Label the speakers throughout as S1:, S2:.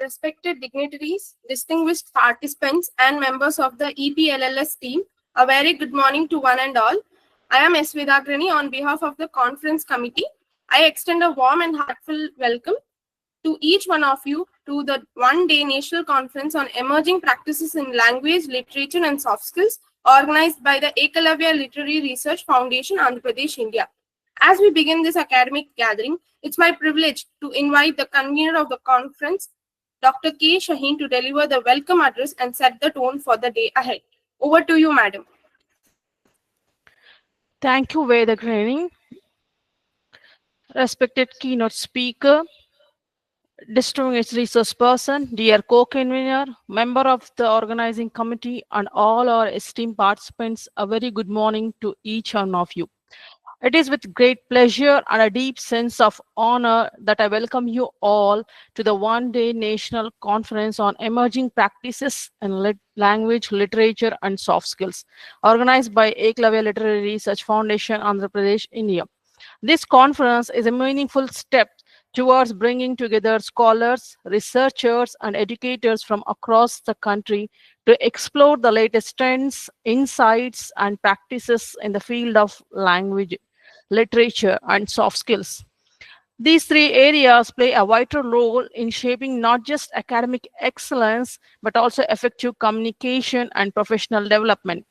S1: Respected dignitaries, distinguished participants, and members of the EPLLS team, a very good morning to one and all. I am S. Vidagrani on behalf of the conference committee. I extend a warm and heartfelt welcome to each one of you to the one-day national conference on emerging practices in language, literature, and soft skills organized by the Eklavya Literary Research Foundation, Andhra Pradesh, India. As we begin this academic gathering, it's my privilege to invite the convener of the conference, Dr. K. Shaheen, to deliver the welcome address and set the tone for the day ahead. Over to you, madam.
S2: Thank you, Vedagrani. Respected keynote speaker, distinguished resource person, dear co-convener, member of the organizing committee, and all our esteemed participants, a very good morning to each one of you. It is with great pleasure and a deep sense of honor that I welcome you all to the one-day national conference on emerging practices in language, literature, and soft skills, organized by Eklavya Literary Research Foundation, Andhra Pradesh, India. This conference is a meaningful step towards bringing together scholars, researchers, and educators from across the country to explore the latest trends, insights, and practices in the field of language, literature, and soft skills. These three areas play a vital role in shaping not just academic excellence, but also effective communication and professional development.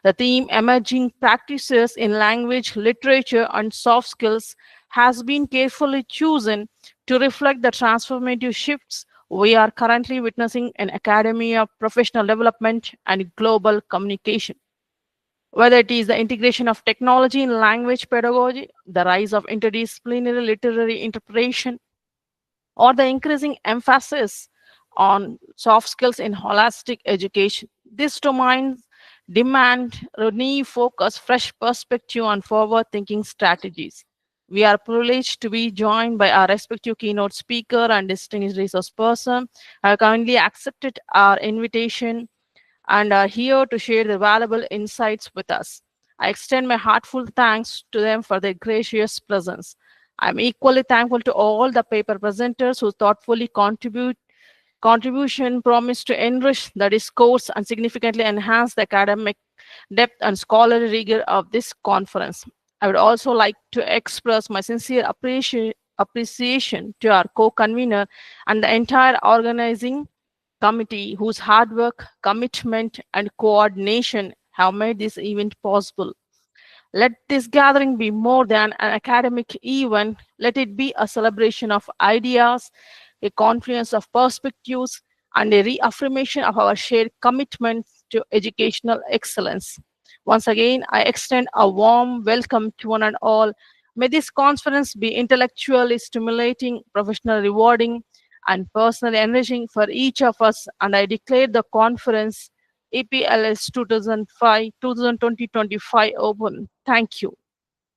S2: The theme Emerging Practices in Language, Literature, and Soft Skills has been carefully chosen to reflect the transformative shifts we are currently witnessing in academia, professional development, and global communication. Whether it is the integration of technology in language pedagogy, the rise of interdisciplinary literary interpretation, or the increasing emphasis on soft skills in holistic education. These domains demand renewed focus, fresh perspective, and forward thinking strategies. We are privileged to be joined by our respective keynote speaker and distinguished resource person. I kindly accepted our invitation and are here to share their valuable insights with us. I extend my heartfelt thanks to them for their gracious presence. I'm equally thankful to all the paper presenters who thoughtfully contribution promise to enrich the discourse and significantly enhance the academic depth and scholarly rigor of this conference. I would also like to express my sincere appreciation to our co-convener and the entire organizing committee whose hard work, commitment, and coordination have made this event possible. Let this gathering be more than an academic event. Let it be a celebration of ideas, a confluence of perspectives, and a reaffirmation of our shared commitment to educational excellence. Once again, I extend a warm welcome to one and all. May this conference be intellectually stimulating, professionally rewarding, and personally enriching for each of us. And I declare the conference EPLLS 2025 open. Thank you.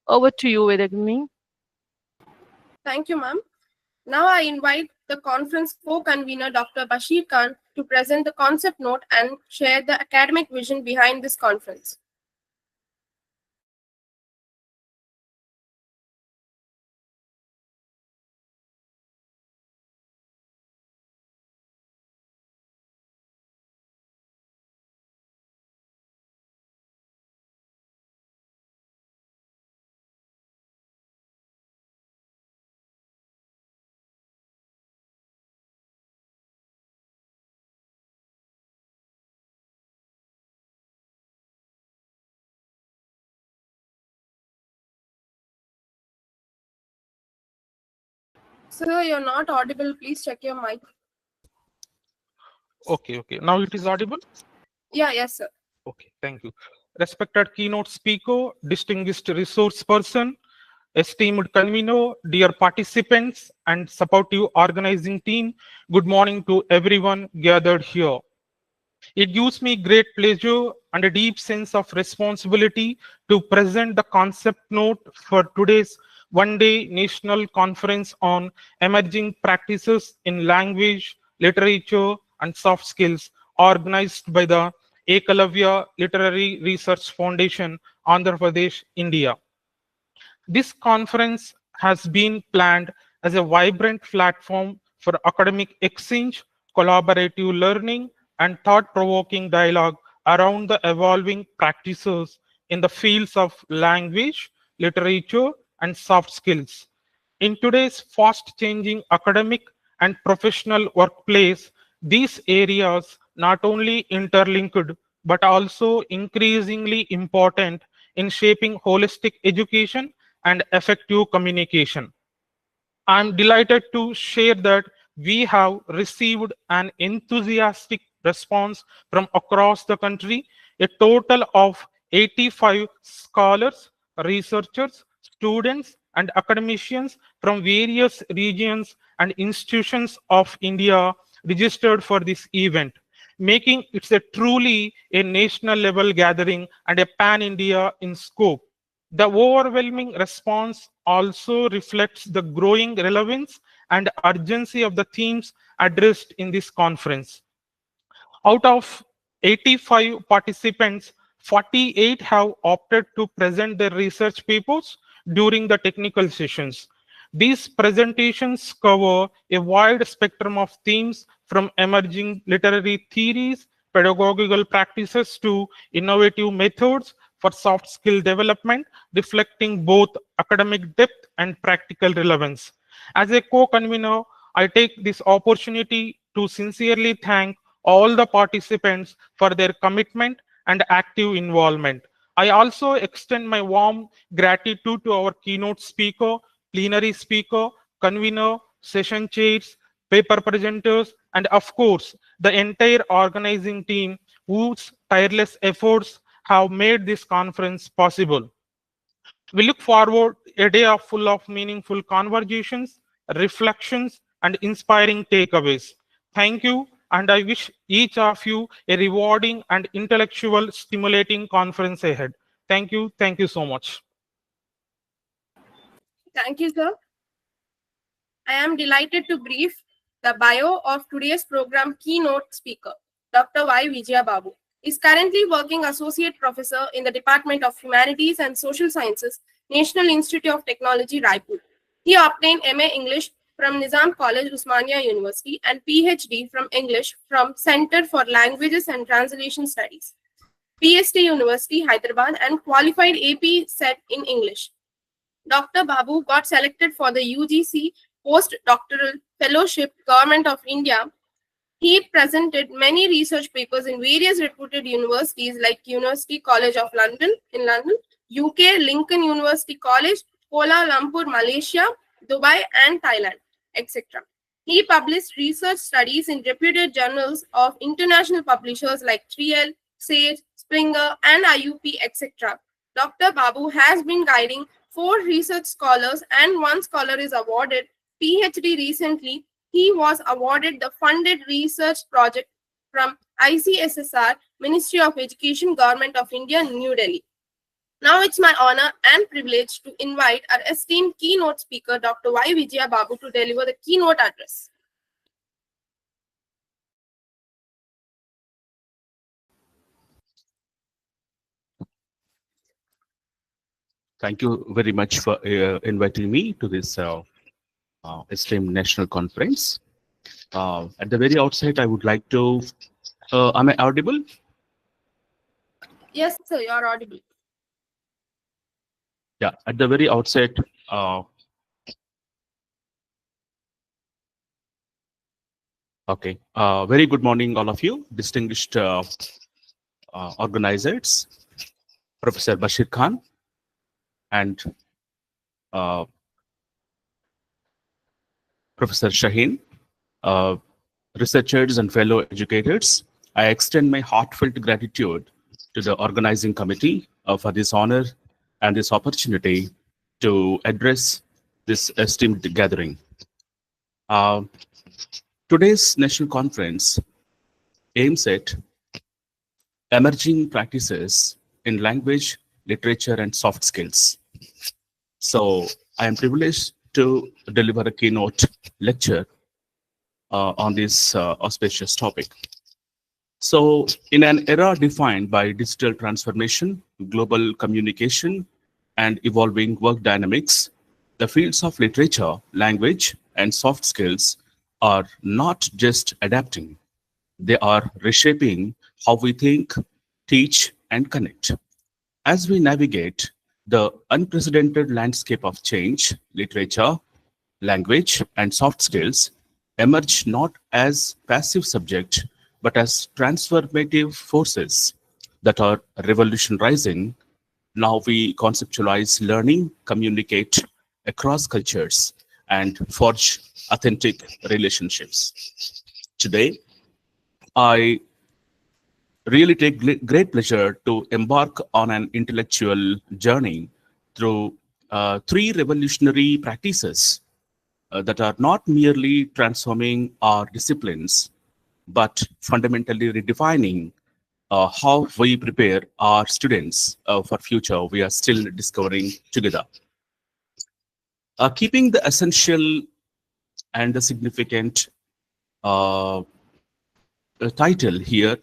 S2: Over to you, Vedagni.
S1: Thank you, ma'am. Now I invite the conference co-convener, Dr. Bashir Khan, to present the concept note and share the academic vision behind this conference. Sir, you're not audible. Please check your mic.
S3: Okay. Now it is audible?
S1: Yes, sir.
S3: Okay, thank you. Respected keynote speaker, distinguished resource person, esteemed convener, dear participants, and supportive organizing team, good morning to everyone gathered here. It gives me great pleasure and a deep sense of responsibility to present the concept note for today's one-day national conference on emerging practices in language, literature, and soft skills, organized by the Eklavya Literary Research Foundation, Andhra Pradesh, India. This conference has been planned as a vibrant platform for academic exchange, collaborative learning, and thought-provoking dialogue around the evolving practices in the fields of language, literature, and soft skills. In today's fast-changing academic and professional workplace, these areas not only interlinked but also increasingly important in shaping holistic education and effective communication. I'm delighted to share that we have received an enthusiastic response from across the country. A total of 85 scholars, researchers, students, and academicians from various regions and institutions of India registered for this event, making it a truly a national level gathering and a pan-India in scope. The overwhelming response also reflects the growing relevance and urgency of the themes addressed in this conference. Out of 85 participants, 48 have opted to present their research papers during the technical sessions. These presentations cover a wide spectrum of themes from emerging literary theories, pedagogical practices to innovative methods for soft skill development, reflecting both academic depth and practical relevance. As a co-convener, I take this opportunity to sincerely thank all the participants for their commitment and active involvement. I also extend my warm gratitude to our keynote speaker, plenary speaker, convener, session chairs, paper presenters, and of course, the entire organizing team whose tireless efforts have made this conference possible. We look forward a day of full of meaningful conversations, reflections, and inspiring takeaways. Thank you, and I wish each of you a rewarding and intellectual stimulating conference ahead. Thank you. Thank you so much.
S1: Thank you, sir. I am delighted to brief the bio of today's program keynote speaker, Dr. Y. Vijaya Babu. Is currently working associate professor in the Department of Humanities and Social Sciences, National Institute of Technology, Raipur. He obtained MA English from Nizam College, Usmania University, and PhD from English from Center for Languages and Translation Studies, PST University, Hyderabad, and qualified AP set in English. Dr. Babu got selected for the UGC Postdoctoral Fellowship, Government of India. He presented many research papers in various reputed universities like University College of London in London, UK, Lincoln University College, Kuala Lumpur, Malaysia, Dubai, and Thailand, etc. He published research studies in reputed journals of international publishers like 3L, Sage, Springer, and IUP, etc. Dr. Babu has been guiding 4 research scholars and 1 scholar is awarded PhD recently. He was awarded the funded research project from ICSSR, Ministry of Education, Government of India, New Delhi. Now it's my honor and privilege to invite our esteemed keynote speaker, Dr. Y. Vijaya Babu, to deliver the keynote address.
S4: Thank you very much for inviting me to this esteemed national conference. At the very outset, I would like to, am I audible?
S1: Yes, sir, you are audible.
S4: Yeah, at the very outset, okay, very good morning, all of you, distinguished organizers, Professor Bashir Khan, and Professor Shaheen, researchers and fellow educators. I extend my heartfelt gratitude to the organizing committee for this honor and this opportunity to address this esteemed gathering. Today's national conference aims at emerging practices in language, literature, and soft skills. So I am privileged to deliver a keynote lecture on this auspicious topic. So in an era defined by digital transformation, global communication, and evolving work dynamics, the fields of literature, language, and soft skills are not just adapting, they are reshaping how we think, teach, and connect. As we navigate the unprecedented landscape of change, literature, language, and soft skills emerge not as passive subjects, but as transformative forces that are revolutionizing now we conceptualize learning, communicate across cultures, and forge authentic relationships. Today, I really take great pleasure to embark on an intellectual journey through three revolutionary practices that are not merely transforming our disciplines, but fundamentally redefining how we prepare our students for future we are still discovering together. Keeping the essential and the significant uh, title here,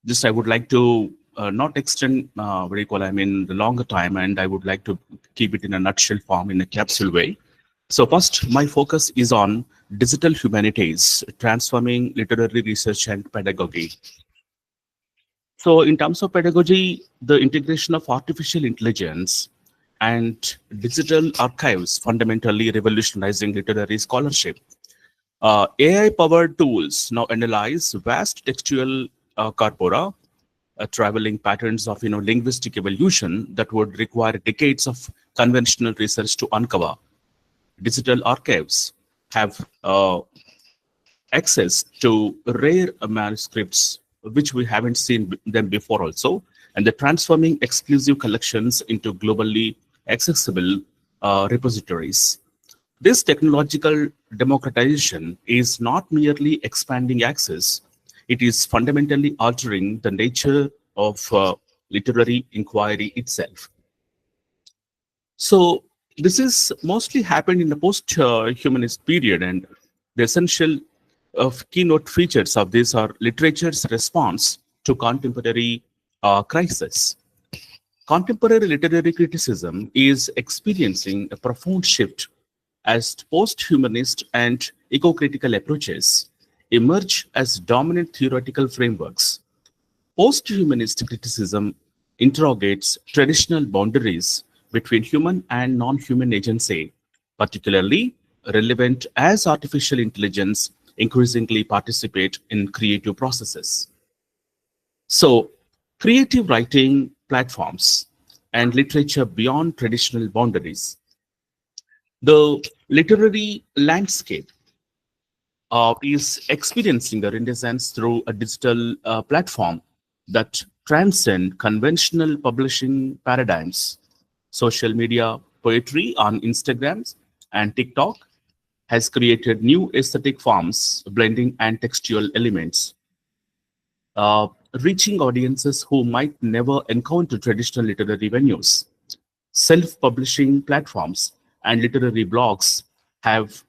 S4: just I would like to not extend what do you call, I mean, the longer time, and I would like to keep it in a nutshell form, in a capsule way. So first, my focus is on digital humanities, transforming literary research and pedagogy. So in terms of pedagogy, the integration of artificial intelligence and digital archives fundamentally revolutionizing literary scholarship. AI-powered tools now analyze vast textual corpora, traveling patterns of linguistic evolution that would require decades of conventional research to uncover. Digital archives have access to rare manuscripts which we haven't seen them before also, and they're transforming exclusive collections into globally accessible repositories. This technological democratization is not merely expanding access, it is fundamentally altering the nature of literary inquiry itself. So this is mostly happened in the post-humanist period, and the essential of keynote features of this are literature's response to contemporary crisis. Contemporary literary criticism is experiencing a profound shift as post-humanist and eco-critical approaches emerge as dominant theoretical frameworks. Post-humanist criticism interrogates traditional boundaries between human and non-human agency, particularly relevant as artificial intelligence increasingly participate in creative processes. So, creative writing platforms and literature beyond traditional boundaries. The literary landscape is experiencing a renaissance through a digital platform that transcend conventional publishing paradigms. Social media poetry on Instagram and TikTok has created new aesthetic forms, blending and textual elements, uh, reaching audiences who might never encounter traditional literary venues. Self-publishing platforms and literary blogs have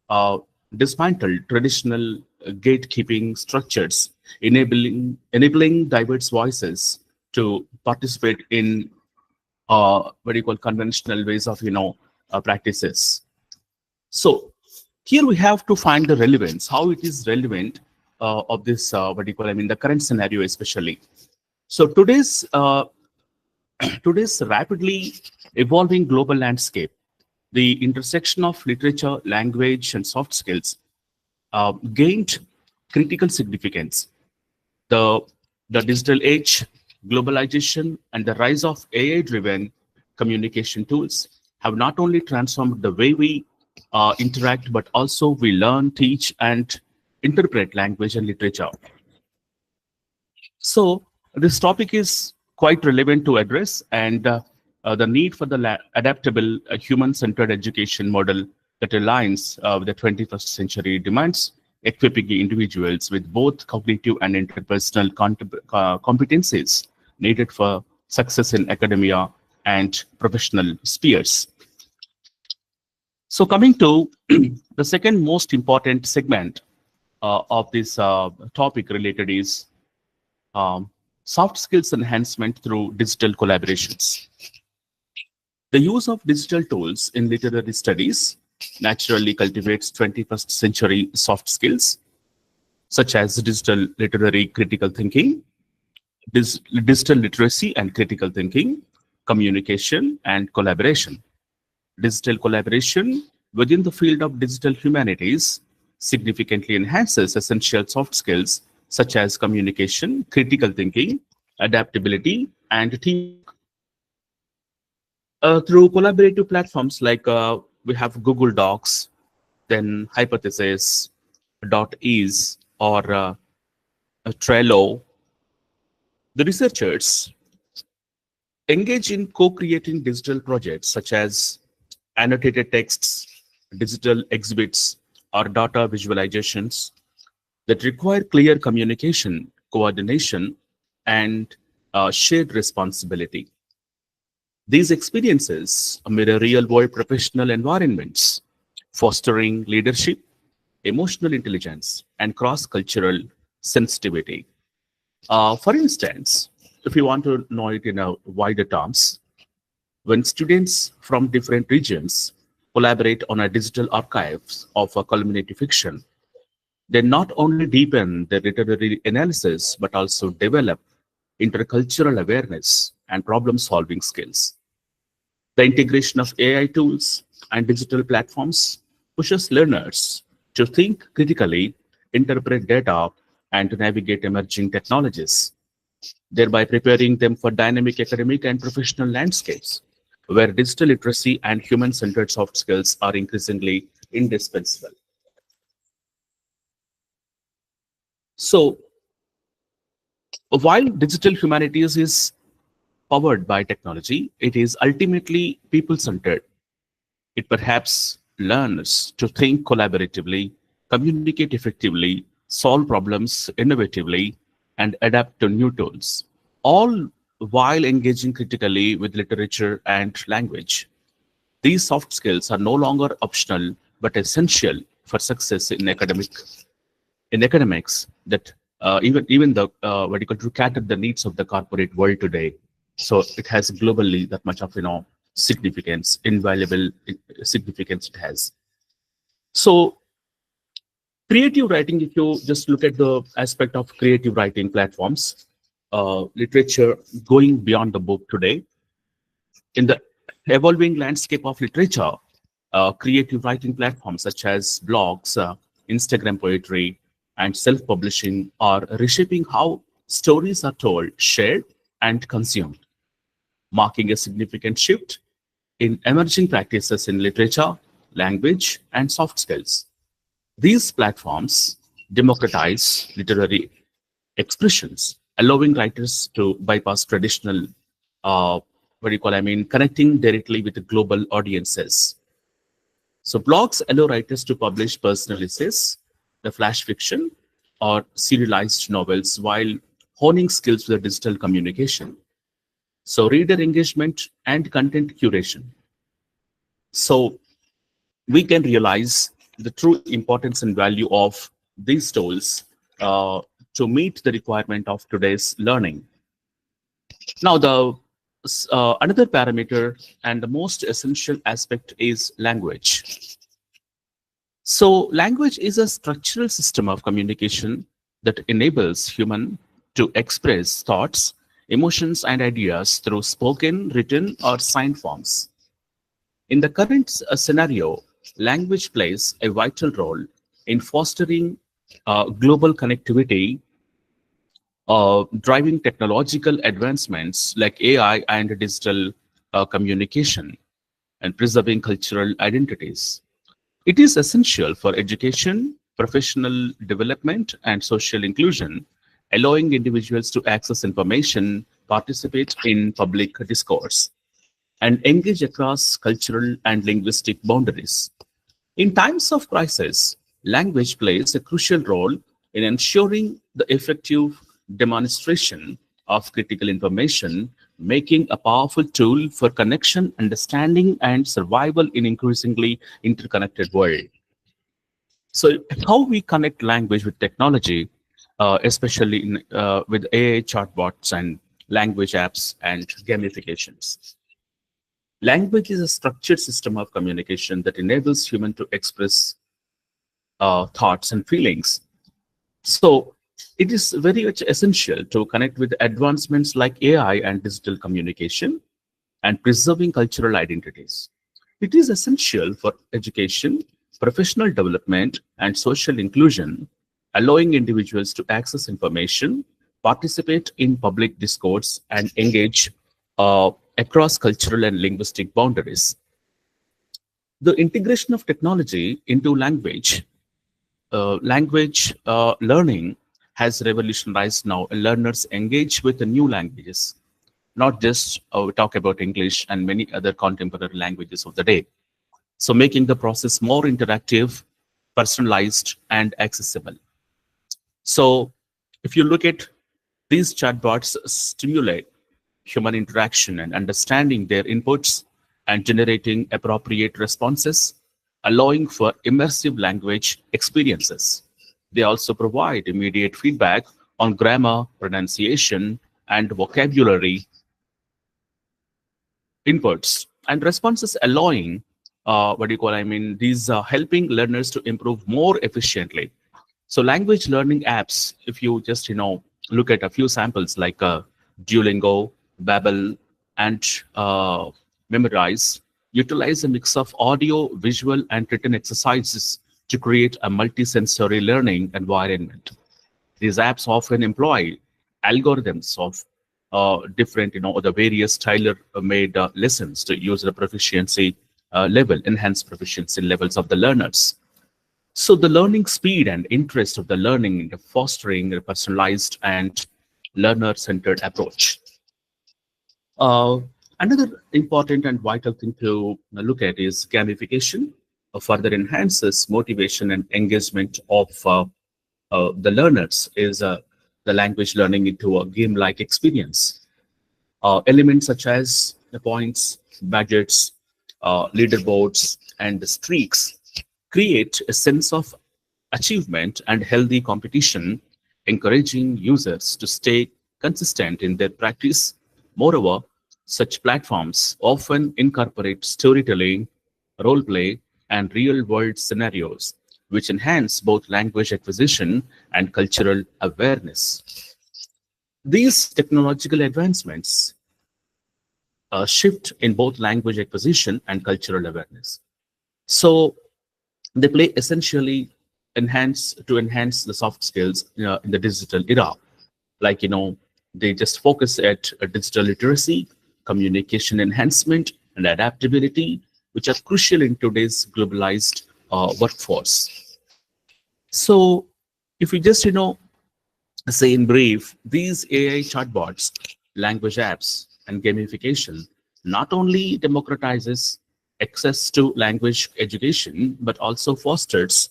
S4: uh, dismantled traditional gatekeeping structures, enabling diverse voices to participate in what do you call conventional ways of practices. So here we have to find the relevance, how it is relevant of this what do you call, I mean, the current scenario especially. So today's rapidly evolving global landscape, the intersection of literature, language, and soft skills gained critical significance. The, the digital age, globalization, and the rise of AI-driven communication tools have not only transformed the way we interact, but also we learn, teach, and interpret language and literature. So this topic is quite relevant to address, and the need for the adaptable human-centered education model that aligns with the 21st century demands, equipping individuals with both cognitive and interpersonal competencies needed for success in academia and professional spheres. So coming to the second most important segment of this topic related is soft skills enhancement through digital collaborations. The use of digital tools in literary studies naturally cultivates 21st century soft skills, such as digital literary critical thinking, digital literacy and critical thinking, communication, and collaboration. Digital collaboration within the field of digital humanities significantly enhances essential soft skills such as communication, critical thinking, adaptability, and teamwork. Through collaborative platforms like we have Google Docs, then Hypothesis, .ease, or Trello, the researchers engage in co-creating digital projects such as annotated texts, digital exhibits, or data visualizations that require clear communication, coordination, and shared responsibility. These experiences mirror real-world professional environments, fostering leadership, emotional intelligence, and cross-cultural sensitivity. For instance, if you want to know it in a wider terms, when students from different regions collaborate on a digital archives of a culminative fiction, they not only deepen their literary analysis, but also develop intercultural awareness and problem-solving skills. The integration of AI tools and digital platforms pushes learners to think critically, interpret data, and to navigate emerging technologies, thereby preparing them for dynamic academic and professional landscapes, where digital literacy and human-centered soft skills are increasingly indispensable. So, while digital humanities is powered by technology, it is ultimately people-centered. It perhaps learns to think collaboratively, communicate effectively, solve problems innovatively, and adapt to new tools, all while engaging critically with literature and language. These soft skills are no longer optional, but essential for success in academics that even the what you call to cater the needs of the corporate world today. So it has globally that much of significance, invaluable significance it has. So creative writing, if you just look at the aspect of creative writing platforms, literature going beyond the book today, in the evolving landscape of literature, creative writing platforms such as blogs, Instagram poetry, and self-publishing are reshaping how stories are told, shared, and consumed, marking a significant shift in emerging practices in literature, language, and soft skills. These platforms democratize literary expressions, allowing writers to bypass traditional, connecting directly with the global audiences. So blogs allow writers to publish personal essays, the flash fiction, or serialized novels while honing skills with digital communication. So reader engagement and content curation. So we can realize the true importance and value of these tools to meet the requirement of today's learning. Now, the another parameter and the most essential aspect is language. So language is a structural system of communication that enables human to express thoughts, emotions, and ideas through spoken, written, or signed forms. In the current scenario, language plays a vital role in fostering global connectivity, driving technological advancements like AI and digital communication, and preserving cultural identities. It is essential for education, professional development, and social inclusion, allowing individuals to access information, participate in public discourse, and engage across cultural and linguistic boundaries. In times of crisis, language plays a crucial role in ensuring the effective demonstration of critical information, making a powerful tool for connection, understanding, and survival in increasingly interconnected world. So, how we connect language with technology, especially with AI chatbots and language apps and gamifications. Language is a structured system of communication that enables humans to express thoughts and feelings. So it is very much essential to connect with advancements like AI and digital communication and preserving cultural identities. It is essential for education, professional development, and social inclusion, allowing individuals to access information, participate in public discourse, and engage across cultural and linguistic boundaries. The integration of technology into language learning has revolutionized now. Learners engage with the new languages, not just we talk about English and many other contemporary languages of the day. So making the process more interactive, personalized, and accessible. So if you look at these chatbots stimulate human interaction and understanding their inputs and generating appropriate responses, allowing for immersive language experiences. They also provide immediate feedback on grammar, pronunciation, and vocabulary inputs and responses, allowing these helping learners to improve more efficiently. So language learning apps, if you just look at a few samples like Duolingo, Babbel, and Memorize, utilize a mix of audio, visual, and written exercises to create a multisensory learning environment. These apps often employ algorithms of different, the various tailor-made lessons to use the proficiency enhance proficiency levels of the learners. So the learning speed and interest of the learning, fostering a personalized and learner-centered approach. Another important and vital thing to look at is gamification. Further enhances motivation and engagement of the learners is the language learning into a game-like experience. Elements such as the points, budgets, leaderboards, and the streaks create a sense of achievement and healthy competition, encouraging users to stay consistent in their practice. Moreover, such platforms often incorporate storytelling, role play, and real-world scenarios, which enhance both language acquisition and cultural awareness. These technological advancements shift in both language acquisition and cultural awareness. So they play essentially enhance the soft skills in the digital era. Like, they just focus at digital literacy, communication enhancement, and adaptability, which are crucial in today's globalized workforce. So if you just, say in brief, these AI chatbots, language apps, and gamification not only democratizes access to language education, but also fosters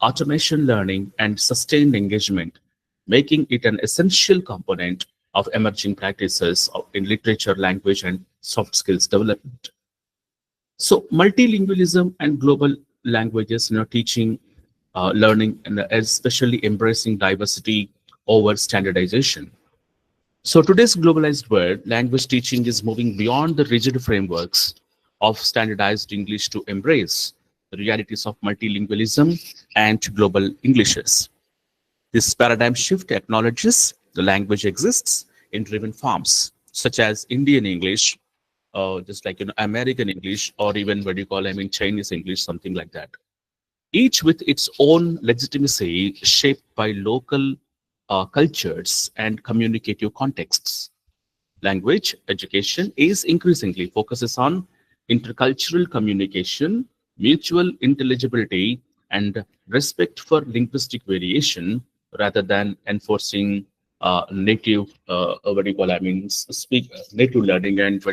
S4: automation learning and sustained engagement, making it an essential component of emerging practices in literature, language, and soft skills development. So multilingualism and global languages, teaching, learning, and especially embracing diversity over standardization. So today's globalized world, language teaching is moving beyond the rigid frameworks of standardized English to embrace the realities of multilingualism and global Englishes. This paradigm shift acknowledges the language exists in driven forms, such as Indian English, just like American English, or even Chinese English, something like that. Each with its own legitimacy, shaped by local cultures and communicative contexts. Language education is increasingly focuses on intercultural communication, mutual intelligibility, and respect for linguistic variation rather than enforcing native speak native learning and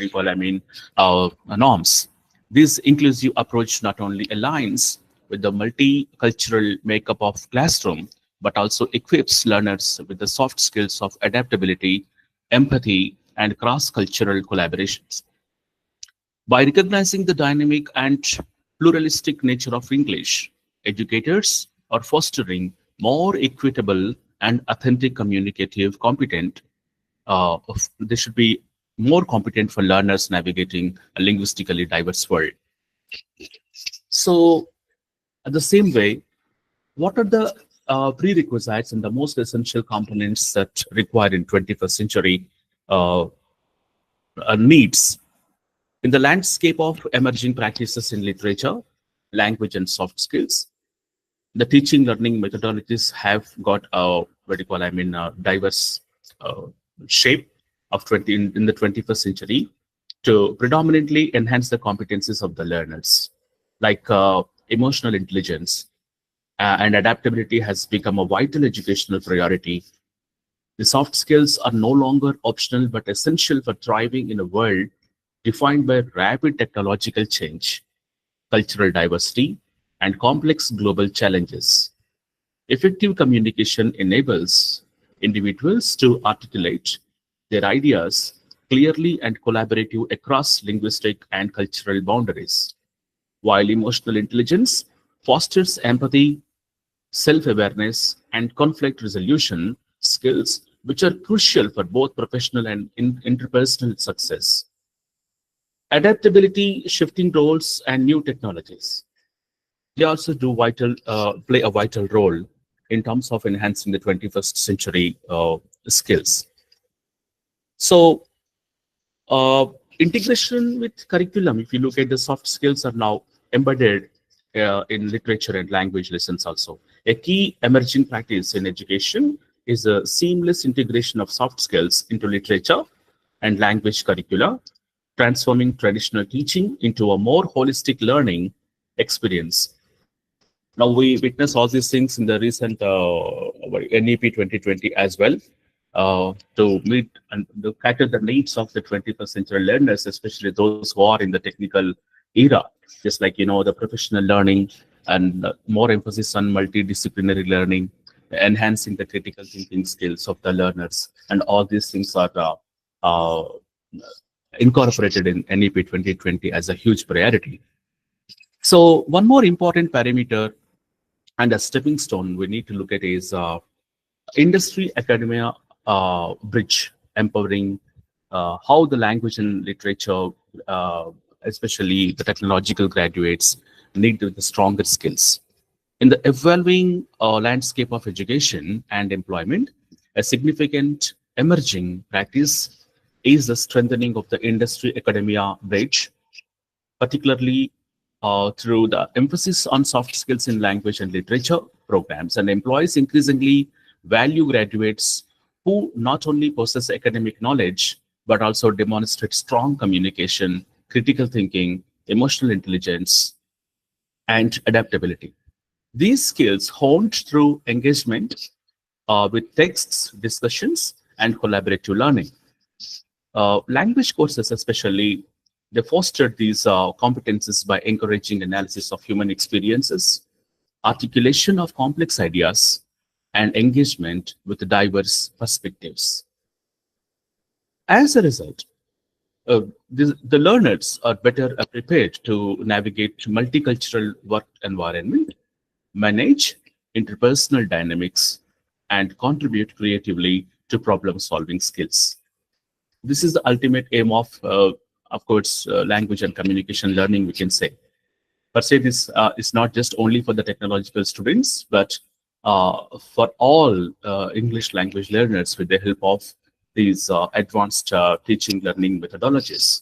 S4: norms. This inclusive approach not only aligns with the multicultural makeup of classroom, but also equips learners with the soft skills of adaptability, empathy, and cross-cultural collaborations. By recognizing the dynamic and pluralistic nature of English, educators are fostering more equitable and authentic communicative competent. They should be more competent for learners navigating a linguistically diverse world. So, at the same way, what are the prerequisites and the most essential components that required in 21st century uh, needs in the landscape of emerging practices in literature, language, and soft skills? The teaching learning methodologies have got a what do you call, diverse uh, shape of 20 in the 21st century to predominantly enhance the competencies of the learners, like emotional intelligence and adaptability has become a vital educational priority. The soft skills are no longer optional but essential for thriving in a world defined by rapid technological change, cultural diversity, and complex global challenges. Effective communication enables individuals to articulate their ideas clearly and collaborative across linguistic and cultural boundaries, while emotional intelligence fosters empathy, self-awareness, and conflict resolution skills, which are crucial for both professional and interpersonal success. Adaptability, shifting roles, and new technologies. They also play a vital role in terms of enhancing the 21st century skills. So, uh, integration with curriculum, if you look at the soft skills are now embedded in literature and language lessons also. A key emerging practice in education is a seamless integration of soft skills into literature and language curricula, transforming traditional teaching into a more holistic learning experience. Now, we witness all these things in the recent NEP 2020 as well, to meet and to cater the needs of the 21st century learners, especially those who are in the technical era, just like, the professional learning and more emphasis on multidisciplinary learning, enhancing the critical thinking skills of the learners. And all these things are uh, incorporated in NEP 2020 as a huge priority. So one more important parameter and a stepping stone we need to look at is industry academia bridge, empowering how the language and literature, especially the technological graduates, need the stronger skills. In the evolving landscape of education and employment, a significant emerging practice is the strengthening of the industry academia bridge, particularly through the emphasis on soft skills in language and literature programs, and employees increasingly value graduates who not only possess academic knowledge but also demonstrate strong communication, critical thinking, emotional intelligence, and adaptability. These skills honed through engagement with texts, discussions, and collaborative learning. Language courses, especially, they fostered these competences by encouraging analysis of human experiences, articulation of complex ideas, and engagement with diverse perspectives. As a result, the learners are better prepared to navigate multicultural work environment, manage interpersonal dynamics, and contribute creatively to problem-solving skills. This is the ultimate aim of course, language and communication learning, we can say. Per se, this is not just only for the technological students, but for all English language learners with the help of these advanced teaching learning methodologies.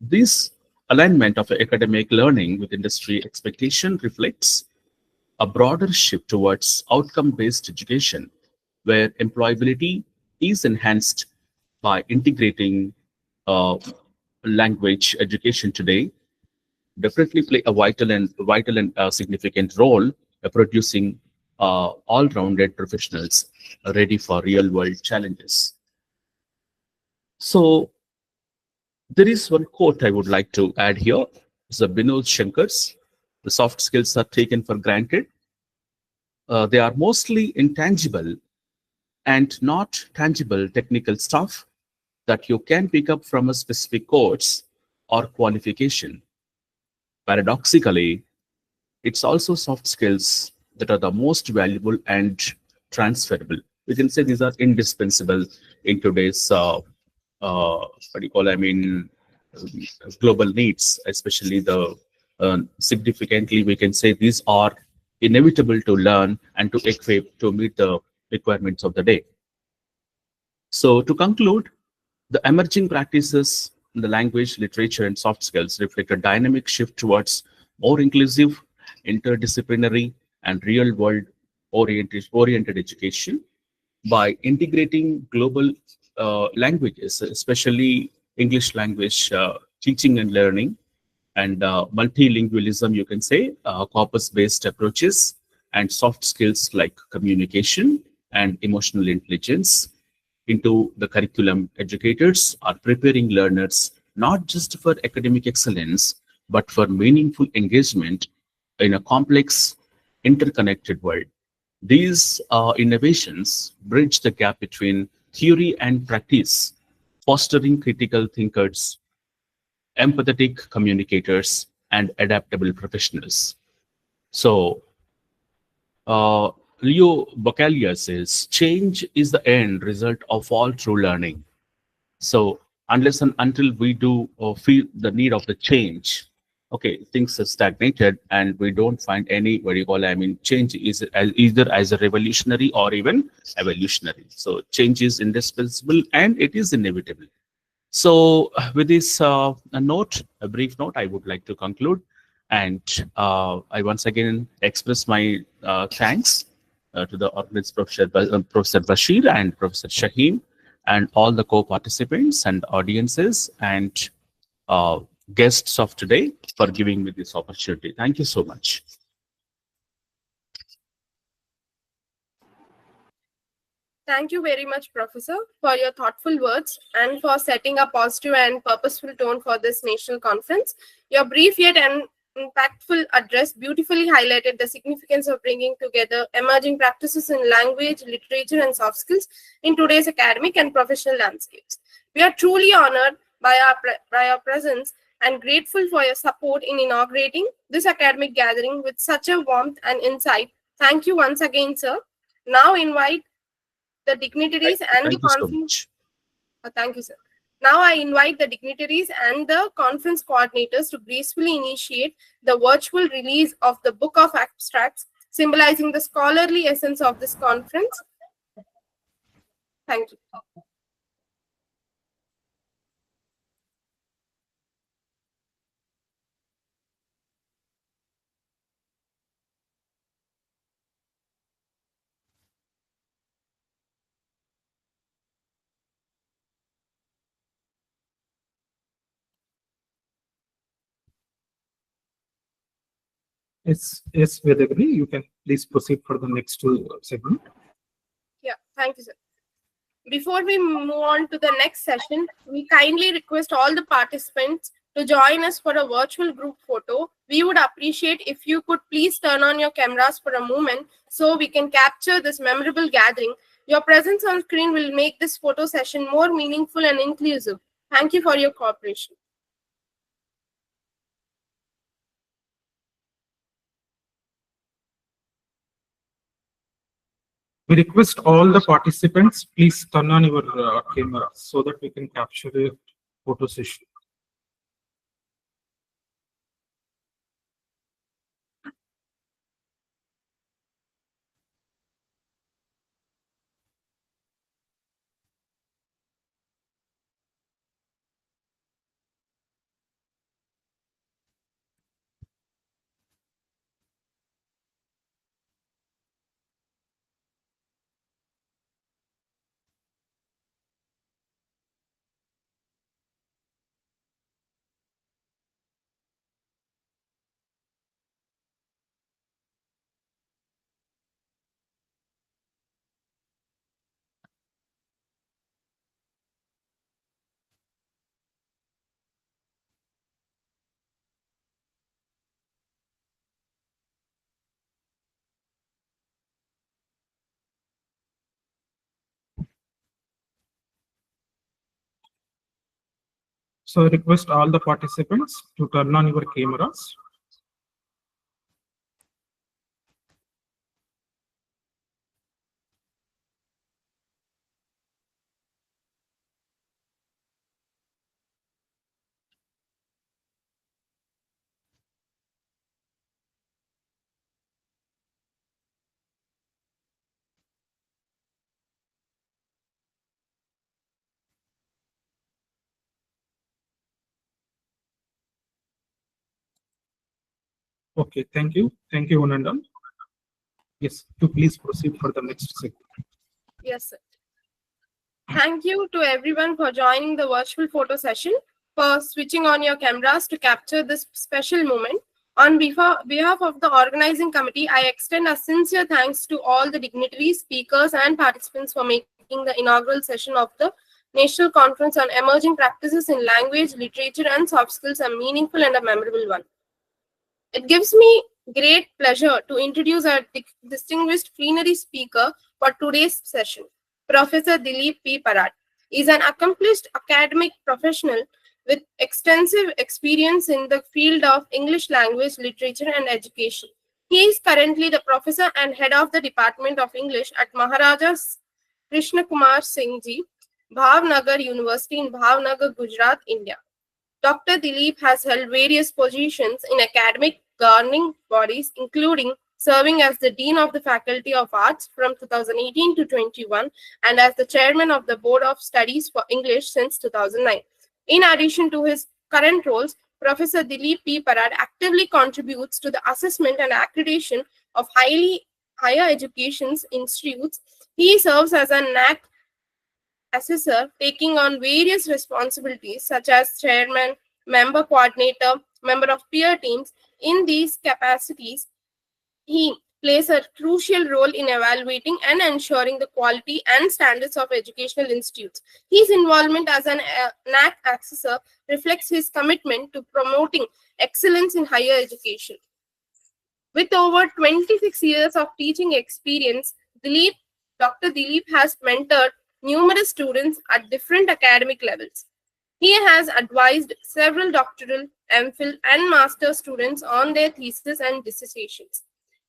S4: This alignment of academic learning with industry expectation reflects a broader shift towards outcome-based education, where employability is enhanced by integrating uh, language education today definitely play a vital and significant role producing all-rounded professionals ready for real-world challenges. So there is one quote I would like to add here. It's a Binod Shankar's. The soft skills are taken for granted. They are mostly intangible and not tangible technical stuff that you can pick up from a specific course or qualification. Paradoxically, it's also soft skills that are the most valuable and transferable. We can say these are indispensable in today's what do you call, global needs, especially the significantly, we can say these are inevitable to learn and to equip to meet the requirements of the day. So to conclude, the emerging practices in the language, literature, and soft skills reflect a dynamic shift towards more inclusive, interdisciplinary, and real-world oriented education. By integrating global languages, especially English language teaching and learning, and multilingualism, you can say, corpus-based approaches, and soft skills like communication and emotional intelligence into the curriculum. Educators are preparing learners not just for academic excellence, but for meaningful engagement in a complex, interconnected world. These innovations bridge the gap between theory and practice, fostering critical thinkers, empathetic communicators, and adaptable professionals. So, uh, Leo Bocalia says, change is the end result of all true learning. So, unless and until we do feel the need of the change, okay, things are stagnated and we don't find any, what do you call, change is either as a revolutionary or even evolutionary. So, change is indispensable and it is inevitable. So, with this a brief note, I would like to conclude. And I once again express my thanks to the organized Professor Bashir and Professor Shaheen and all the co-participants and audiences and uh, guests of today for giving me this opportunity. Thank you so much.
S1: Thank you very much, Professor, for your thoughtful words and for setting a positive and purposeful tone for this national conference. Your brief yet impactful address beautifully highlighted the significance of bringing together emerging practices in language, literature, and soft skills in today's academic and professional landscapes. We are truly honored by your presence and grateful for your support in inaugurating this academic gathering with such a warmth and insight. Thank you once again, sir. Now invite the dignitaries and the
S4: Thank you so
S1: conference.
S4: much.
S1: Thank you, sir. Now I invite the dignitaries and the conference coordinators to gracefully initiate the virtual release of the Book of Abstracts, symbolizing the scholarly essence of this conference. Thank you.
S3: Yes, Vedagri, you can please proceed for the next segment.
S1: Yeah, thank you, sir. Before we move on to the next session, we kindly request all the participants to join us for a virtual group photo. We would appreciate if you could please turn on your cameras for a moment so we can capture this memorable gathering. Your presence on screen will make this photo session more meaningful and inclusive. Thank you for your cooperation.
S3: We request all the participants, please turn on your camera so that we can capture a photo session. So I request all the participants to turn on your cameras. Okay, thank you. Thank you, Hunandan. Yes, to please proceed for the next segment.
S1: Yes, sir. Thank you to everyone for joining the virtual photo session, for switching on your cameras to capture this special moment. On behalf of the organizing committee, I extend a sincere thanks to all the dignitaries, speakers, and participants for making the inaugural session of the National Conference on Emerging Practices in Language, Literature, and Soft Skills a meaningful and a memorable one. It gives me great pleasure to introduce our distinguished plenary speaker for today's session, Professor Dilip P. Parad. He is an accomplished academic professional with extensive experience in the field of English language, literature, and education. He is currently the professor and head of the Department of English at Maharajas Krishna Kumar Singh Ji, Bhavnagar University in Bhavnagar, Gujarat, India. Dr. Dilip has held various positions in academic governing bodies, including serving as the Dean of the Faculty of Arts from 2018 to 21 and as the Chairman of the Board of Studies for English since 2009. In addition to his current roles, Professor Dilip P. Parad actively contributes to the assessment and accreditation of higher education institutes. He serves as a NAC assessor, taking on various responsibilities such as chairman, member coordinator, member of peer teams. In these capacities, he plays a crucial role in evaluating and ensuring the quality and standards of educational institutes. His involvement as an NAC assessor reflects his commitment to promoting excellence in higher education. With over 26 years of teaching experience, Dr. Dilip has mentored numerous students at different academic levels. He has advised several doctoral, MPhil, and master students on their thesis and dissertations,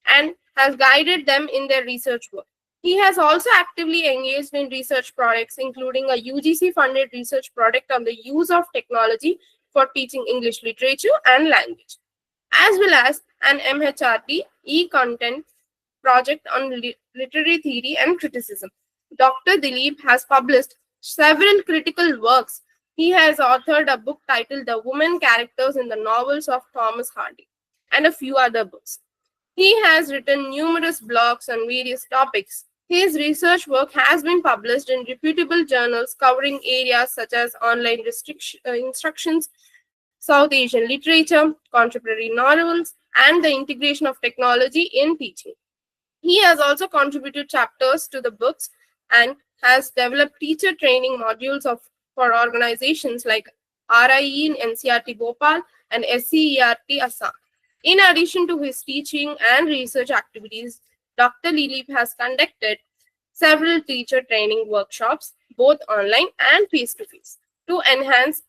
S1: and has guided them in their research work. He has also actively engaged in research projects, including a UGC-funded research project on the use of technology for teaching English literature and language, as well as an MHRT e-content project on literary theory and criticism. Dr. Dilip has published several critical works. He has authored a book titled The Women Characters in the Novels of Thomas Hardy and a few other books. He has written numerous blogs on various topics. His research work has been published in reputable journals covering areas such as online instructions, South Asian literature, contemporary novels, and the integration of technology in teaching. He has also contributed chapters to the books and has developed teacher training modules for organizations like RIE in NCRT Bhopal and SCERT Assam. In addition to his teaching and research activities, Dr. Dilip has conducted several teacher training workshops, both online and face-to-face, to enhance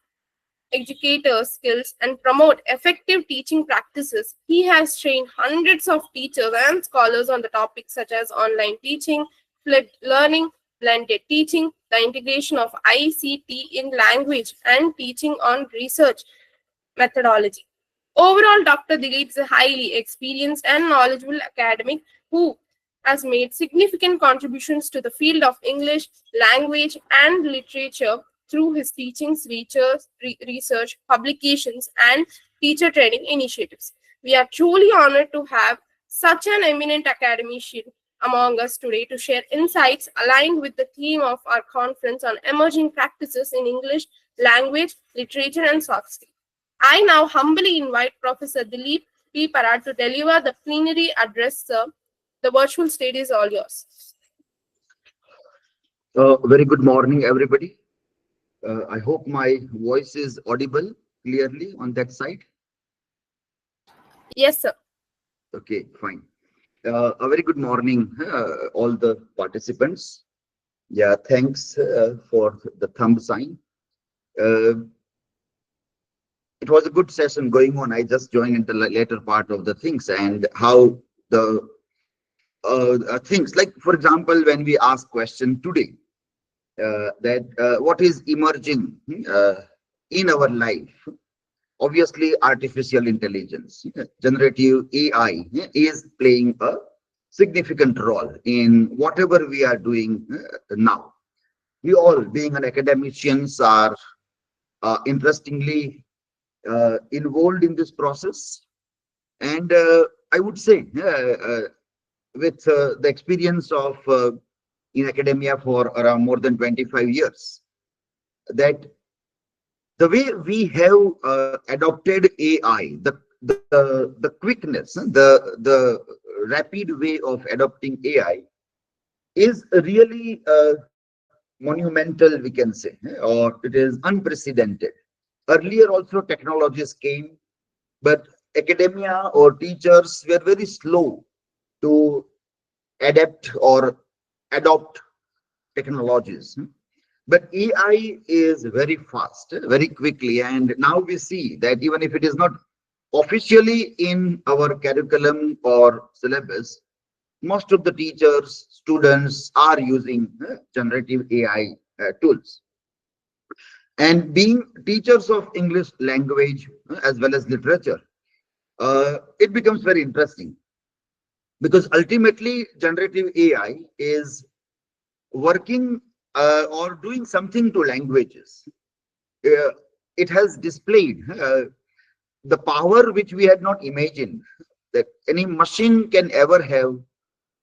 S1: educators' skills and promote effective teaching practices. He has trained hundreds of teachers and scholars on the topics such as online teaching, flipped learning, blended teaching, the integration of ICT in language, and teaching on research methodology. Overall, Dr. Dilip is a highly experienced and knowledgeable academic who has made significant contributions to the field of English, language, and literature through his teachings, research, publications, and teacher training initiatives. We are truly honored to have such an eminent academician among us today to share insights aligned with the theme of our conference on emerging practices in English, language, literature, and soft skills. I now humbly invite Professor Dilip P. Parad to deliver the plenary address, sir. The virtual stage is all yours.
S5: Very good morning, everybody. I hope my voice is audible clearly on that side.
S1: Yes, sir.
S5: Okay, fine. A very good morning, all the participants. Yeah, thanks for the thumb sign. It was a good session going on. I just joined in the later part of the things and how the things like, for example, when we ask question today, what is emerging in our life? Obviously, artificial intelligence, generative AI is playing a significant role in whatever we are doing now. We all, being an academicians, are interestingly involved in this process. And I would say, with the experience of in academia for around more than 25 years, that the way we have adopted AI, the quickness, the rapid way of adopting AI is really monumental, we can say, or it is unprecedented. Earlier also technologies came, but academia or teachers were very slow to adapt or adopt technologies. But AI is very fast, very quickly, and now we see that even if it is not officially in our curriculum or syllabus, most of the teachers, students are using generative AI tools. And being teachers of English language as well as literature, it becomes very interesting because ultimately generative AI is working or doing something to languages. Uh, it has displayed the power which we had not imagined that any machine can ever have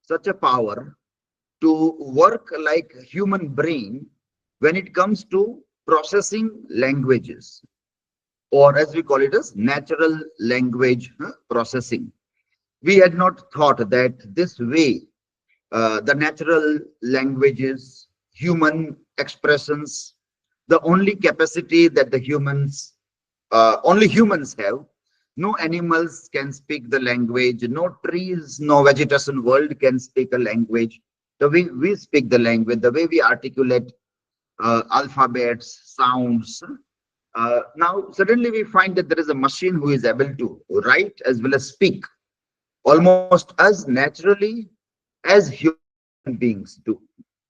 S5: such a power to work like human brain when it comes to processing languages, or as we call it as natural language processing. We had not thought that this way the natural languages, human expressions, the only capacity that the humans, only humans have. No animals can speak the language, no trees, no vegetation world can speak a language. The way we speak the language, the way we articulate alphabets, sounds. Now, suddenly we find that there is a machine who is able to write as well as speak almost as naturally as human beings do.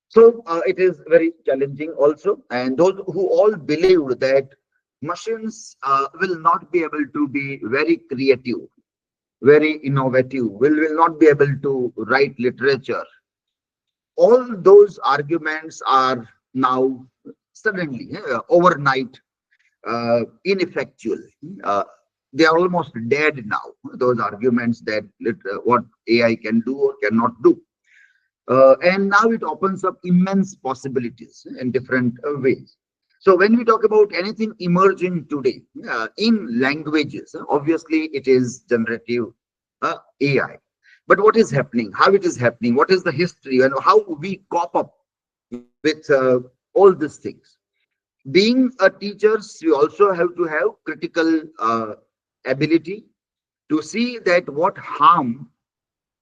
S5: So it is very challenging also. And those who all believed that machines will not be able to be very creative, very innovative, will not be able to write literature, all those arguments are now suddenly, overnight, ineffectual. Uh, they are almost dead now. Those arguments that what AI can do or cannot do. And now it opens up immense possibilities in different ways. So when we talk about anything emerging today in languages, obviously it is generative AI. But what is happening, how it is happening, what is the history, and how we cope up with all these things. Being a teachers, we also have to have critical ability to see that what harm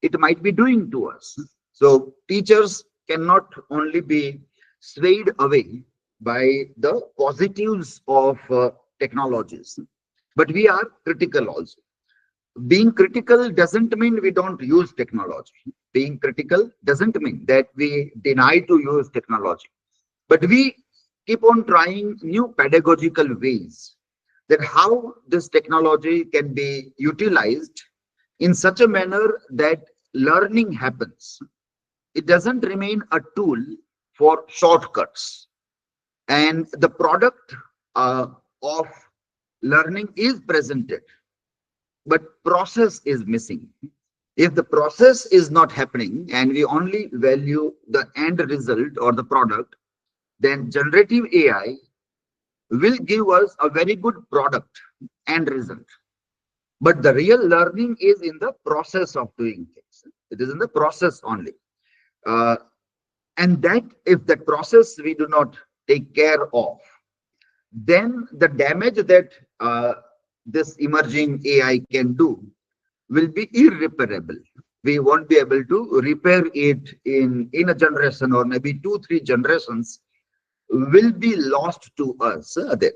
S5: it might be doing to us. So teachers cannot only be swayed away by the positives of technologies, but we are critical also. Being critical doesn't mean we don't use technology. Being critical doesn't mean that we deny to use technology, but we keep on trying new pedagogical ways that how this technology can be utilized in such a manner that learning happens. It doesn't remain a tool for shortcuts. And the product of learning is presented, but process is missing. If the process is not happening and we only value the end result or the product, then generative AI will give us a very good product and result. But the real learning is in the process of doing things. It is in the process only. Uh, and that if that process we do not take care of, then the damage that this emerging AI can do will be irreparable. We won't be able to repair it in a generation or maybe 2 3 generations will be lost to us there.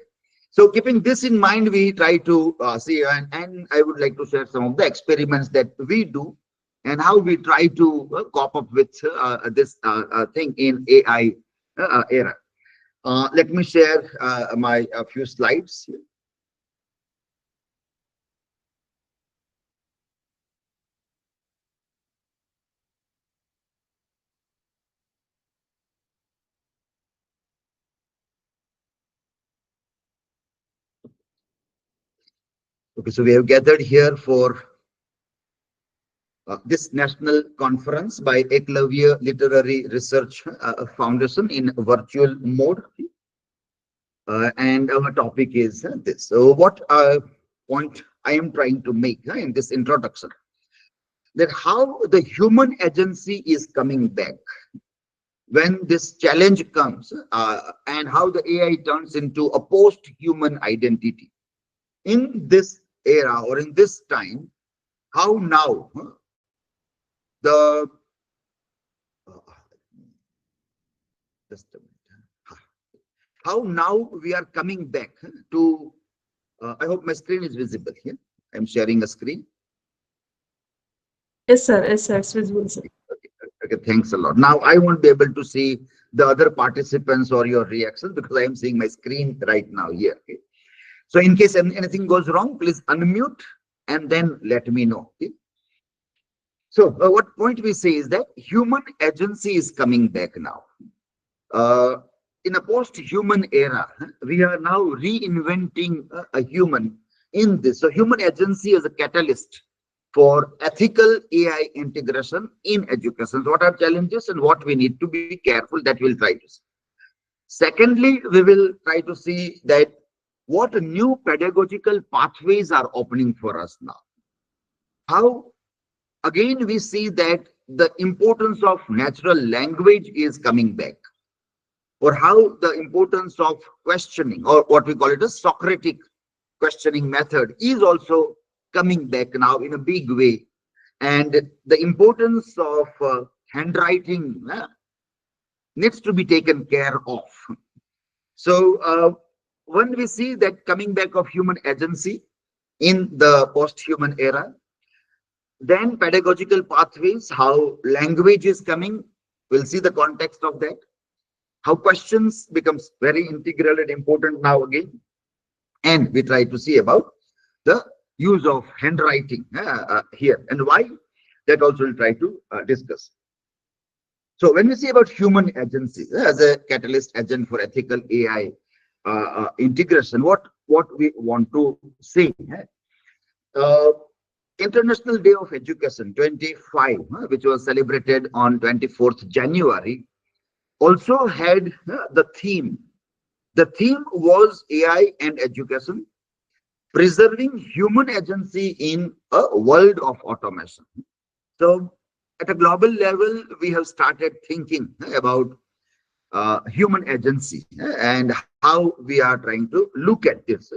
S5: So keeping this in mind, we try to see, and I would like to share some of the experiments that we do and how we try to cope up with this thing in AI era. Let me share my a few slides. Okay, so we have gathered here for this national conference by Eklavya Literary Research Foundation in virtual mode. And our topic is this. So what point I am trying to make in this introduction, that how the human agency is coming back when this challenge comes, and how the AI turns into a post-human identity. In this era or in this time, how now the just a minute. How now we are coming back to I hope my screen is visible here. I'm sharing a screen.
S6: Yes, sir. Yes, sir. It's visible, sir.
S5: Okay, thanks a lot. Now I won't be able to see the other participants or your reactions because I am seeing my screen right now here. Okay? So in case anything goes wrong, please unmute and then let me know. Okay? So what point we say is that human agency is coming back now. In a post-human era, we are now reinventing a human in this. So human agency is a catalyst for ethical AI integration in education. So what are challenges and what we need to be careful, that we'll try to see. Secondly, we will try to see that what new pedagogical pathways are opening for us now. How, again, we see that the importance of natural language is coming back, or how the importance of questioning, or what we call it a Socratic questioning method, is also coming back now in a big way. And the importance of handwriting needs to be taken care of. So when we see that coming back of human agency in the post-human era, then pedagogical pathways, how language is coming, we'll see the context of that. How questions becomes very integral and important now again. And we try to see about the use of handwriting here and why, that also we'll try to discuss. So when we say about human agency as a catalyst agent for ethical AI integration, what we want to say, International Day of Education 25, which was celebrated on 24th January, also had the theme. The theme was AI and education, preserving human agency in a world of automation. So at a global level, we have started thinking about human agency and how we are trying to look at this.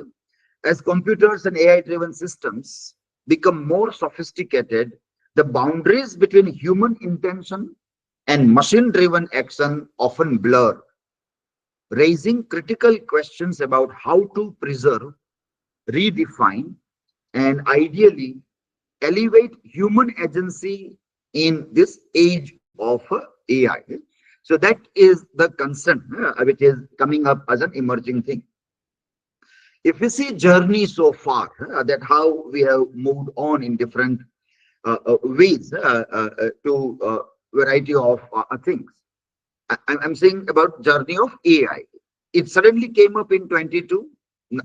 S5: As computers and AI-driven systems become more sophisticated, the boundaries between human intention and machine-driven action often blur, raising critical questions about how to preserve, redefine, and ideally elevate human agency in this age of AI. So that is the concern which is coming up as an emerging thing. If we see journey so far, that how we have moved on in different ways to variety of things. I'm saying about journey of AI. It suddenly came up in 22,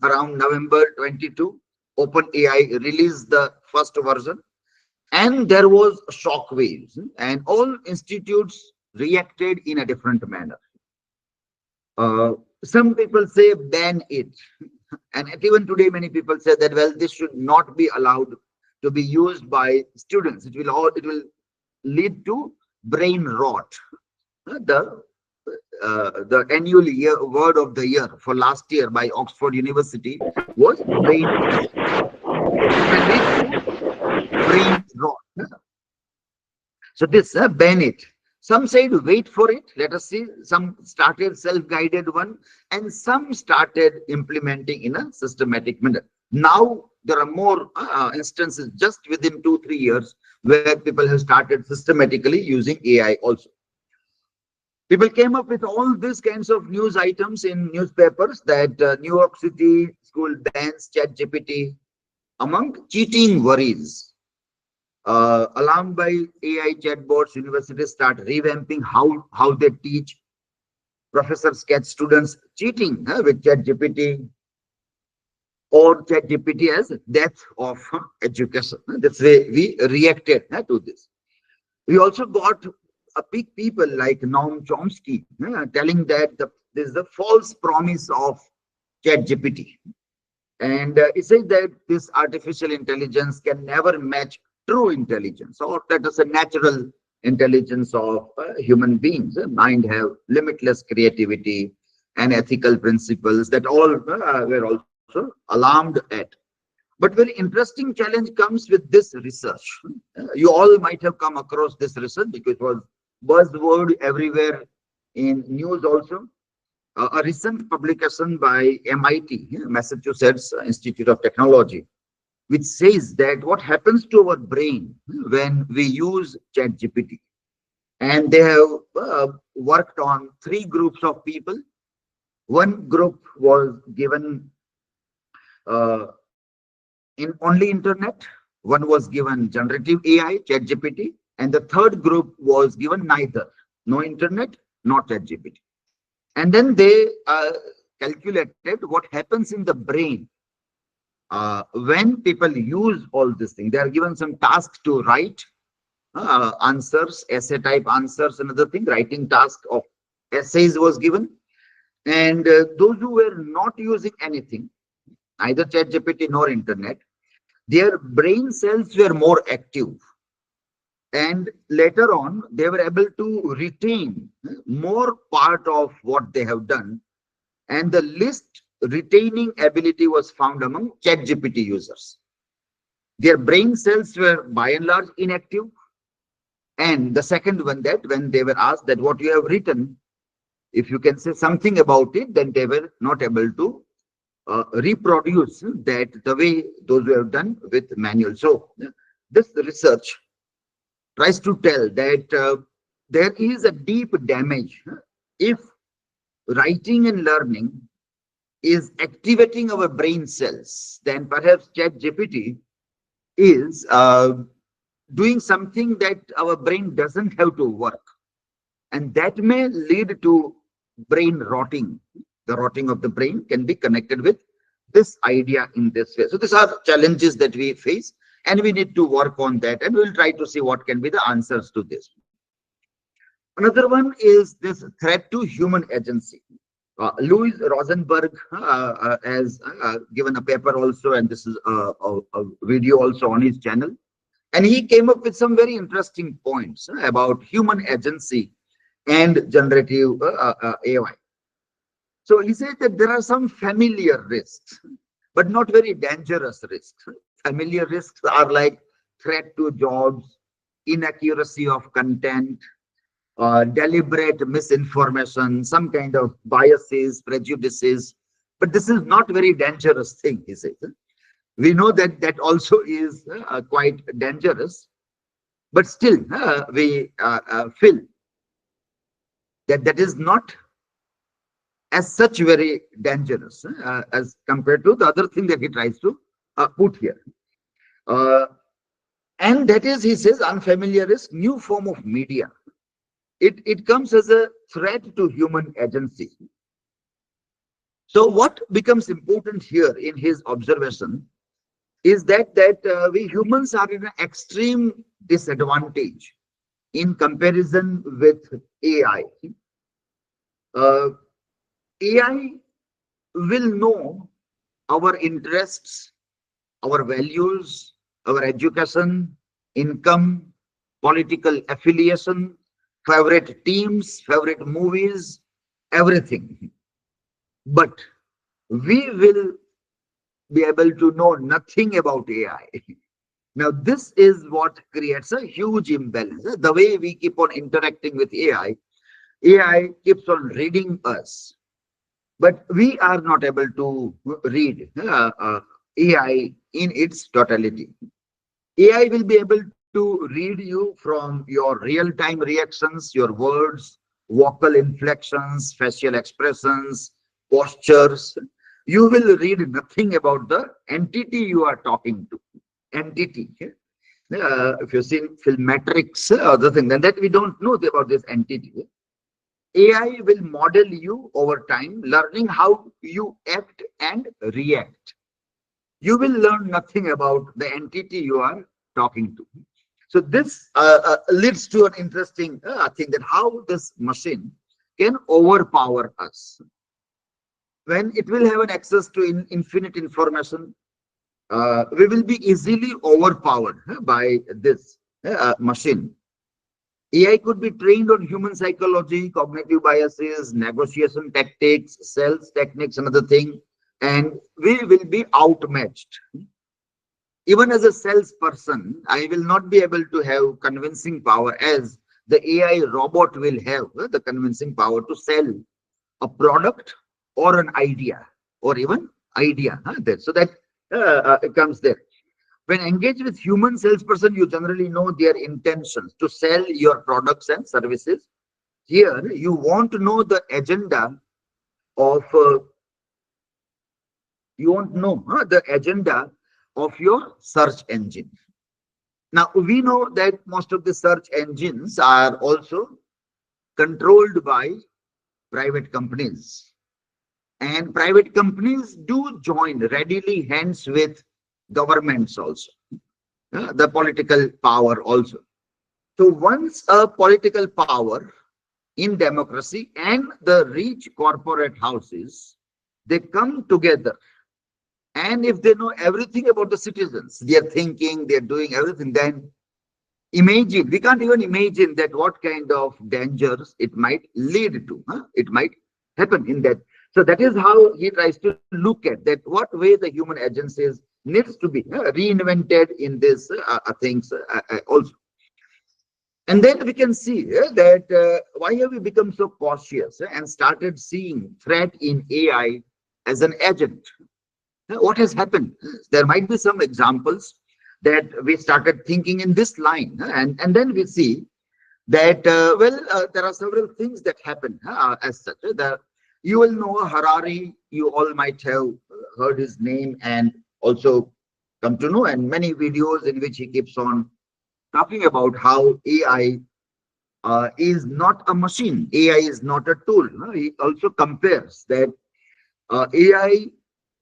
S5: around November 22. OpenAI released the first version, and there was shock waves, and all institutes reacted in a different manner. Some people say ban it, and even today many people say that, well, this should not be allowed to be used by students. It will lead to brain rot. The annual year word of the year for last year by Oxford University was brain rot. It will lead to brain rot. So this ban it. Some said wait for it, let us see. Some started self-guided one, and some started implementing in a systematic manner. Now there are more instances just within 2-3 years where people have started systematically using AI also. People came up with all these kinds of news items in newspapers that New York City school bans ChatGPT among cheating worries. Alarmed by AI chatbots, universities start revamping how they teach. Professors catch students cheating with ChatGPT. or ChatGPT as death of education. That's the way we reacted to this. We also got big people like Noam Chomsky telling that this is the false promise of ChatGPT. And it says that this artificial intelligence can never match true intelligence, or that is a natural intelligence of human beings. Mind have limitless creativity and ethical principles that all were also alarmed at. But very interesting challenge comes with this research. You all might have come across this research because it was buzzword everywhere in news also. A recent publication by MIT, Massachusetts Institute of Technology, which says that what happens to our brain when we use ChatGPT. And they have worked on three groups of people. One group was given in only internet, one was given generative AI, ChatGPT, and the third group was given neither, no internet, not ChatGPT. And then they calculated what happens in the brain when people use all this thing. They are given some tasks to write answers, essay type answers, another thing, writing task of essays was given. And those who were not using anything, either ChatGPT nor internet, their brain cells were more active. And later on, they were able to retain more part of what they have done. And the least retaining ability was found among ChatGPT users. Their brain cells were by and large inactive. And the second one, that when they were asked that what you have written, if you can say something about it, then they were not able to reproduce that the way those who have done with manual. So this research tries to tell that there is a deep damage if writing and learning is activating our brain cells, then perhaps ChatGPT is doing something that our brain doesn't have to work. And that may lead to brain rotting. The rotting of the brain can be connected with this idea in this way. So these are challenges that we face, and we need to work on that, and we'll try to see what can be the answers to this. Another one is this threat to human agency. Louis Rosenberg has given a paper also, and this is a video also on his channel. And he came up with some very interesting points about human agency and generative AI. So he said that there are some familiar risks, but not very dangerous risks. Familiar risks are like threat to jobs, inaccuracy of content, deliberate misinformation, some kind of biases, prejudices. But this is not very dangerous thing, he says. We know that that also is quite dangerous, but still we feel that that is not as such very dangerous as compared to the other thing that he tries to put here. And that is, he says, unfamiliar risk, new form of media. It comes as a threat to human agency. So what becomes important here in his observation is that we humans are in an extreme disadvantage in comparison with AI. AI will know our interests, our values, our education, income, political affiliation, favorite teams, favorite movies, everything. But we will be able to know nothing about AI. Now, this is what creates a huge imbalance. The way we keep on interacting with AI keeps on reading us. But we are not able to read AI in its totality. AI will be able to read you from your real-time reactions, your words, vocal inflections, facial expressions, postures. You will read nothing about the entity you are talking to. Entity. If you've seen film Matrix, other thing than that, we don't know about this entity. AI will model you over time, learning how you act and react. you will learn nothing about the entity you are talking to. So this leads to an interesting thing, that how this machine can overpower us. When it will have an access to infinite information, we will be easily overpowered by this machine. AI could be trained on human psychology, cognitive biases, negotiation tactics, sales techniques, another thing, and we will be outmatched. Even as a salesperson, I will not be able to have convincing power as the AI robot will have the convincing power to sell a product or an idea, or even idea. There. So that it comes there. When engaged with human salesperson, you generally know their intentions to sell your products and services. Here, you want to know the agenda of you want to know the agenda of your search engine. Now we know that most of the search engines are also controlled by private companies, and private companies do join readily hands with governments also, the political power also. So once a political power in democracy and the rich corporate houses, they come together, and if they know everything about the citizens, they are thinking, they're doing everything, then imagine, we can't even imagine that what kind of dangers it might lead to. It might happen in that. So that is how he tries to look at that, what way the human agencies needs to be reinvented in this things also. And then we can see that why have we become so cautious and started seeing threat in AI as an agent? What has happened? There might be some examples that we started thinking in this line, and then we see that there are several things that happen as such. You will know Harari, you all might have heard his name and also come to know, and many videos in which he keeps on talking about how AI is not a machine, AI is not a tool. He also compares that AI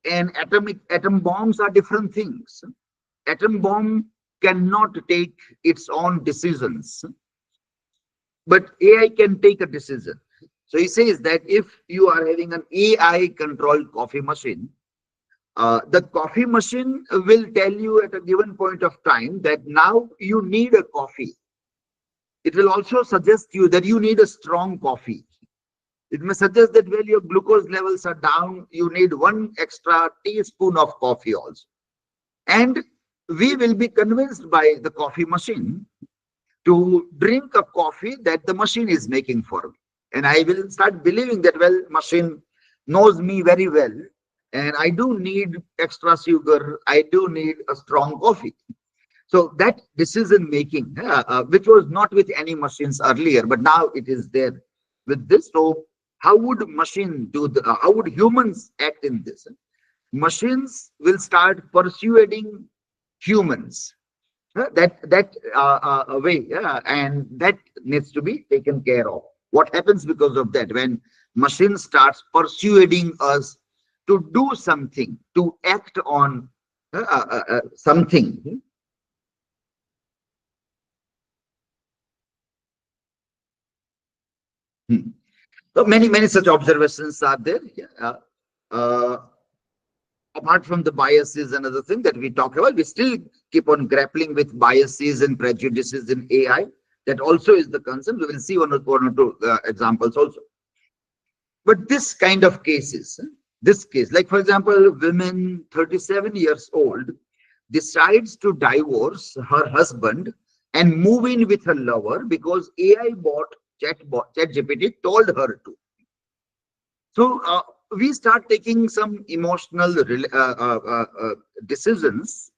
S5: and atom bombs are different things. Atom bomb cannot take its own decisions, but AI can take a decision. So he says that if you are having an AI controlled coffee machine, the coffee machine will tell you at a given point of time that now you need a coffee. It will also suggest you that you need a strong coffee. It may suggest that when your glucose levels are down, you need 1 extra teaspoon of coffee also. And we will be convinced by the coffee machine to drink a coffee that the machine is making for me. And I will start believing that, well, machine knows me very well, and I do need extra sugar, I do need a strong coffee. So that decision making, which was not with any machines earlier, but now it is there with this. So how would machine do how would humans act in this? Machines will start persuading humans that way, and that needs to be taken care of. What happens because of that? When machine starts persuading us to do something, to act on something. So many such observations are there. Uh, Apart from the biases and other thing that we talk about, we still keep on grappling with biases and prejudices in AI. That also is the concern. We will see one or two examples also. But this kind of cases, this case, like for example, women 37 years old decides to divorce her husband and move in with her lover because AI ChatGPT told her to. So we start taking some emotional decisions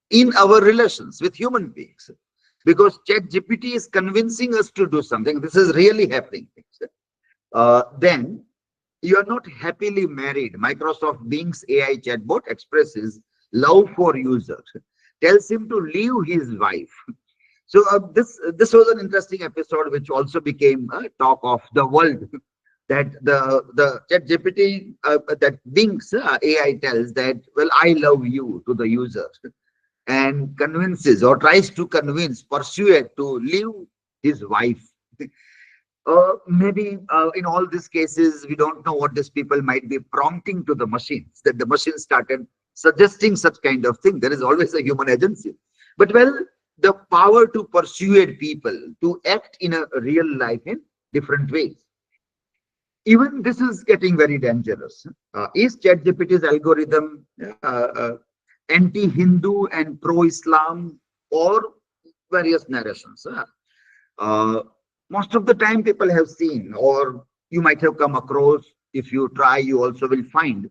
S5: in our relations with human beings because ChatGPT is convincing us to do something. This is really happening. Then you are not happily married. Microsoft Bing's AI chatbot expresses love for users, tells him to leave his wife. So this was an interesting episode which also became a talk of the world that the ChatGPT that Bing's AI tells that, well, I love you to the user, and convinces or tries to convince, persuade to leave his wife. Maybe in all these cases, we don't know what these people might be prompting to the machines, that the machine started suggesting such kind of thing. There is always a human agency. But well, the power to persuade people to act in a real life in different ways. Even this is getting very dangerous. Is ChatGPT's algorithm anti-Hindu and pro-Islam, or various narrations? Uh, Most of the time people have seen, or you might have come across, if you try, you also will find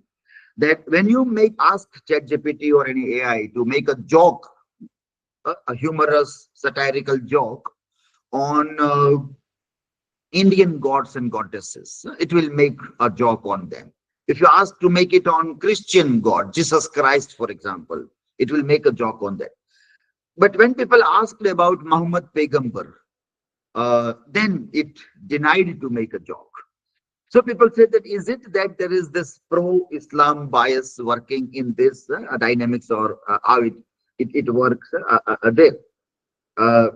S5: that when you ask ChatGPT or any AI to make a joke, a humorous, satirical joke on Indian gods and goddesses, it will make a joke on them. If you ask to make it on Christian God, Jesus Christ, for example, it will make a joke on that. But when people asked about Muhammad Pegambar, then it denied to make a joke. So people say that, is it that there is this pro-Islam bias working in this dynamics, or how it works there? Uh,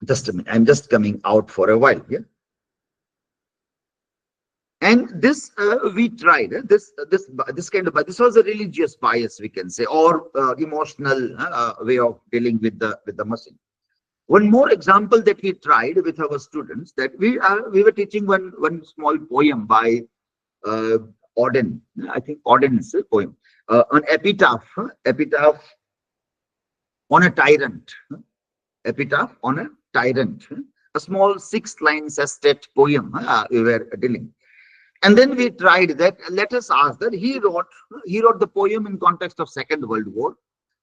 S5: just a minute, I'm just coming out for a while. Yeah. And this we tried this kind of, but this was a religious bias, we can say, or emotional way of dealing with the machine. One more example that we tried with our students, that we were teaching one small poem by Auden. I think Auden's poem, an epitaph on a tyrant, epitaph on a tyrant, a small 6-line sestet poem we were dealing. And then we tried that. Let us ask that he wrote the poem in context of Second World War.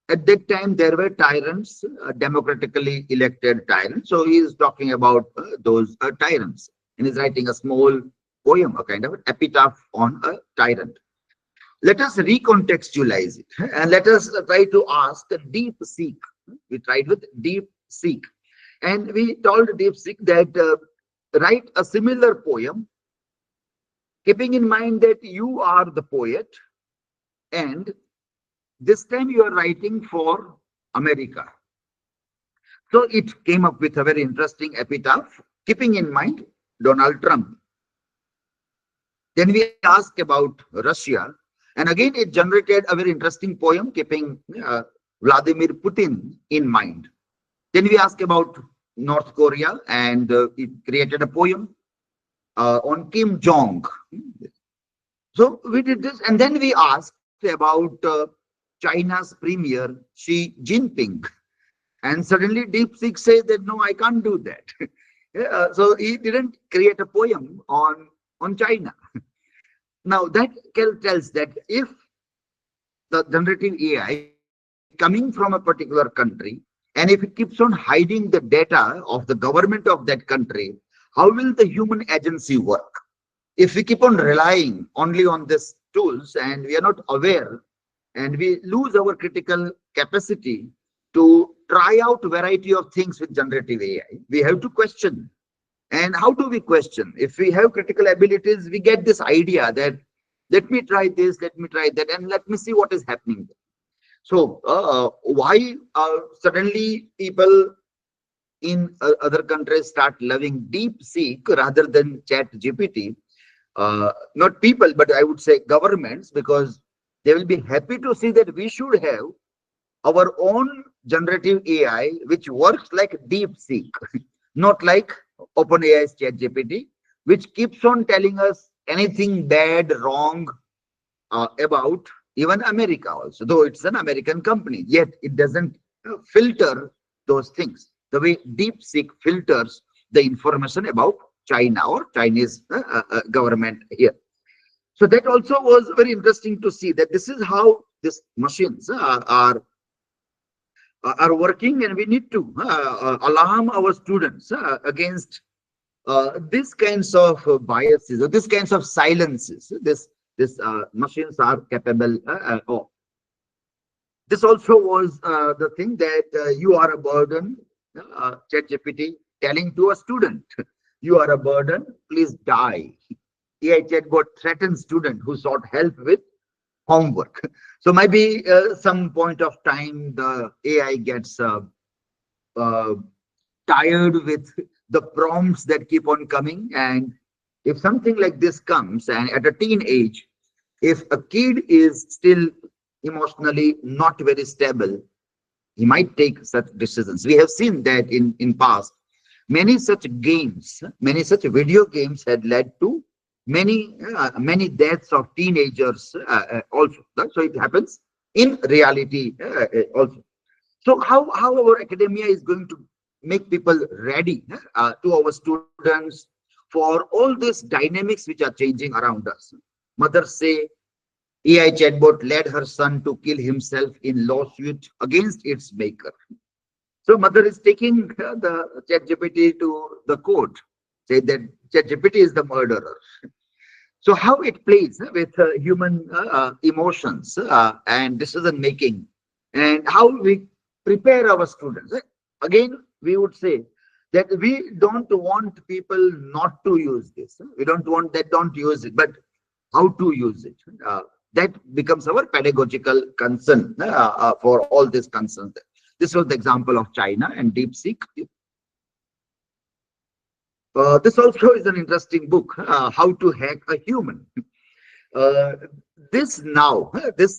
S5: At that time, there were tyrants, democratically elected tyrants. So he is talking about those tyrants, and he's writing a small poem, a kind of epitaph on a tyrant. Let us recontextualize it, and let us try to ask the deep seek. We tried with deep seek, and we told deep seek that write a similar poem, keeping in mind that you are the poet, and this time you are writing for America. So it came up with a very interesting epitaph, keeping in mind Donald Trump. Then we asked about Russia, and again it generated a very interesting poem, keeping Vladimir Putin in mind. Then we asked about North Korea, and it created a poem on Kim Jong. So we did this, and then we asked about China's premier Xi Jinping, and suddenly DeepSeek says that no, I can't do that. So he didn't create a poem on China. Now that tells that if the generative AI coming from a particular country, and if it keeps on hiding the data of the government of that country, how will the human agency work? If we keep on relying only on these tools and we are not aware, and we lose our critical capacity to try out a variety of things with generative AI, we have to question. And how do we question? If we have critical abilities, we get this idea that let me try this, let me try that, and let me see what is happening. So why suddenly people in other countries start loving DeepSeek rather than ChatGPT? Not people, but I would say governments, because they will be happy to see that we should have our own generative AI which works like DeepSeek, not like OpenAI's ChatGPT, which keeps on telling us anything bad, wrong about even America also, though it's an American company, yet it doesn't filter those things the way DeepSeek filters the information about China or Chinese government here. So that also was very interesting to see that this is how these machines are working, and we need to alarm our students against these kinds of biases or these kinds of silences. This machines are capable of. This also was the thing that you are a burden, ChatGPT telling to a student You are a burden. Please die. AI chatbot threatens student who sought help with homework. So maybe some point of time the AI gets uh, tired with the prompts that keep on coming, and if something like this comes, and at a teen age, if a kid is still emotionally not very stable, he might take such decisions. We have seen that in past, many such games, many such video games had led to many deaths of teenagers also. So it happens in reality also. So how our academia is going to make people ready to our students for all these dynamics which are changing around us. Mothers say AI chatbot led her son to kill himself in lawsuit against its maker. So mother is taking the ChatGPT to the court, say that ChatGPT is the murderer. So how it plays with human emotions and decision making, and how we prepare our students. Again, we would say that we don't want people not to use this. We don't want that don't use it, but how to use it. That becomes our pedagogical concern for all these concerns. This was the example of China and DeepSeek. This also is an interesting book, How to Hack a Human. Uh, this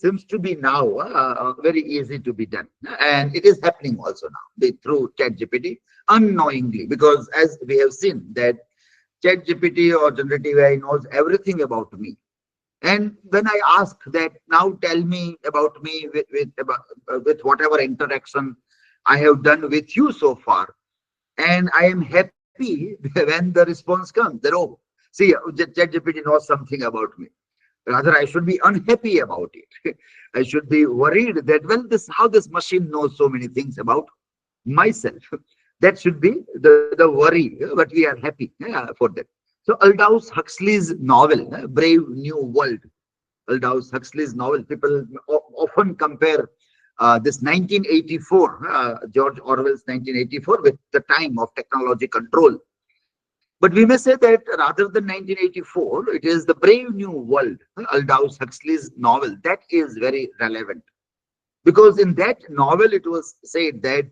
S5: seems to be now very easy to be done. And it is happening also now through ChatGPT unknowingly, because as we have seen that ChatGPT or generative AI knows everything about me. And when I ask that, now tell me about me with whatever interaction I have done with you so far, and I am happy when the response comes that, oh, see, ChatGPT knows something about me. Rather, I should be unhappy about it. I should be worried that, well, this how this machine knows so many things about myself. That should be the worry, but we are happy for that. So Aldous Huxley's novel, Brave New World, Aldous Huxley's novel, people often compare this 1984, George Orwell's 1984, with the time of technology control. But we may say that rather than 1984, it is the Brave New World, Aldous Huxley's novel, that is very relevant. Because in that novel, it was said that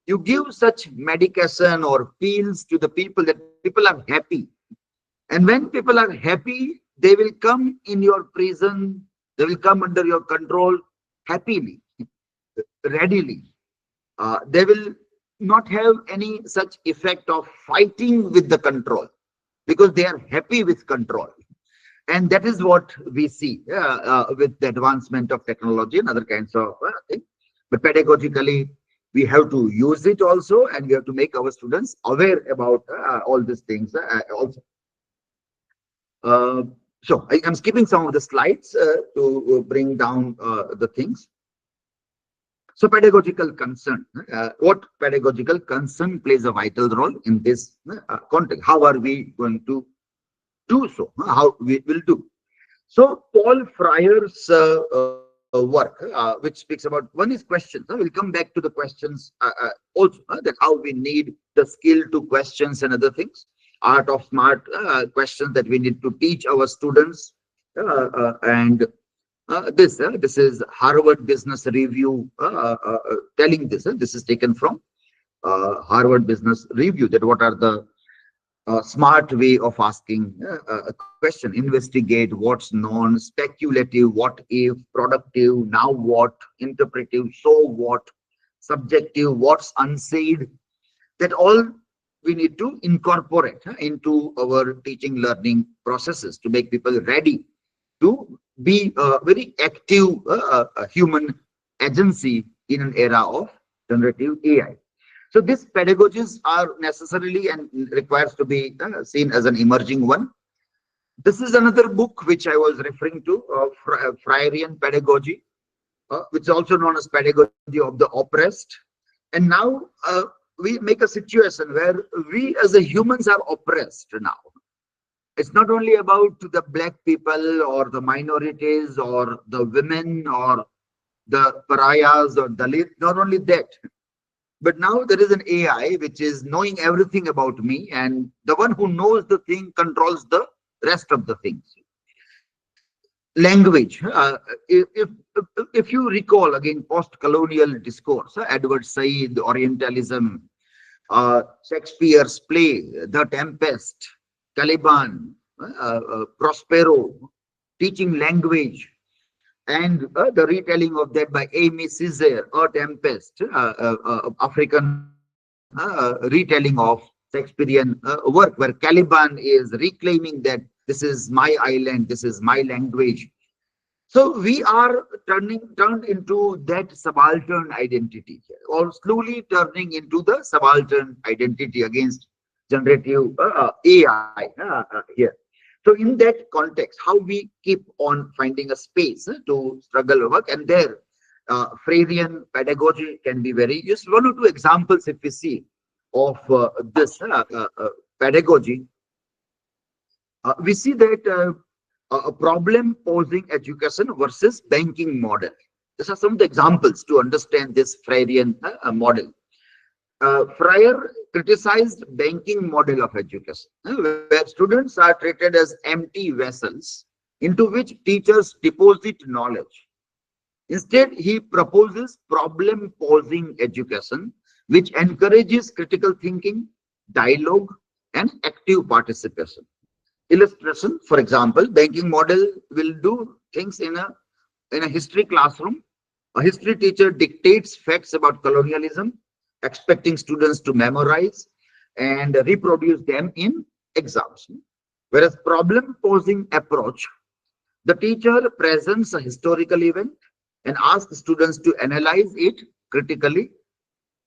S5: you give such medication or pills to the people that people are happy. And when people are happy, they will come in your prison, they will come under your control happily, readily. They will not have any such effect of fighting with the control because they are happy with control. And that is what we see with the advancement of technology and other kinds of things. But pedagogically, we have to use it also, and we have to make our students aware about all these things also. So I am skipping some of the slides to bring down the things. So pedagogical concern, what pedagogical concern plays a vital role in this context? How are we going to do so? How we will do? So Paul Fryer's work, which speaks about, one is questions. We'll come back to the questions also, that how we need the skill to questions and other things. Art of smart questions that we need to teach our students, and this is Harvard Business Review telling this. This is taken from Harvard Business Review, that what are the smart way of asking a question. Investigate, what's known, speculative, what if, productive, now what, interpretive, so what, subjective, what's unsaid. That all we need to incorporate into our teaching learning processes to make people ready to be a very active human agency in an era of generative AI. So these pedagogies are necessarily and requires to be seen as an emerging one. This is another book which I was referring to, Fryerian pedagogy, which is also known as pedagogy of the oppressed. And now we make a situation where we as a humans are oppressed now. It's not only about the black people or the minorities or the women or the pariahs or Dalit, not only that. But now there is an AI which is knowing everything about me, and the one who knows the thing controls the rest of the things. Language. If you recall again post-colonial discourse, Edward Said, Orientalism, Shakespeare's play, The Tempest, Caliban, Prospero, teaching language, and the retelling of that by Amy Caesar, A Tempest, African retelling of Shakespearean work, where Caliban is reclaiming that this is my island, this is my language. So we are turned into that subaltern identity, or slowly turning into the subaltern identity against generative AI here. So in that context, how we keep on finding a space to struggle work, and there Freirean pedagogy can be very useful. One or two examples if we see of this pedagogy, we see that a problem posing education versus banking model. These are some of the examples to understand this Freirean model. Freire criticized banking model of education, where students are treated as empty vessels into which teachers deposit knowledge. Instead, he proposes problem-posing education, which encourages critical thinking, dialogue, and active participation. Illustration, for example, banking model will do things in a history classroom. A history teacher dictates facts about colonialism, expecting students to memorize and reproduce them in exams. Whereas problem-posing approach, the teacher presents a historical event and asks students to analyze it critically.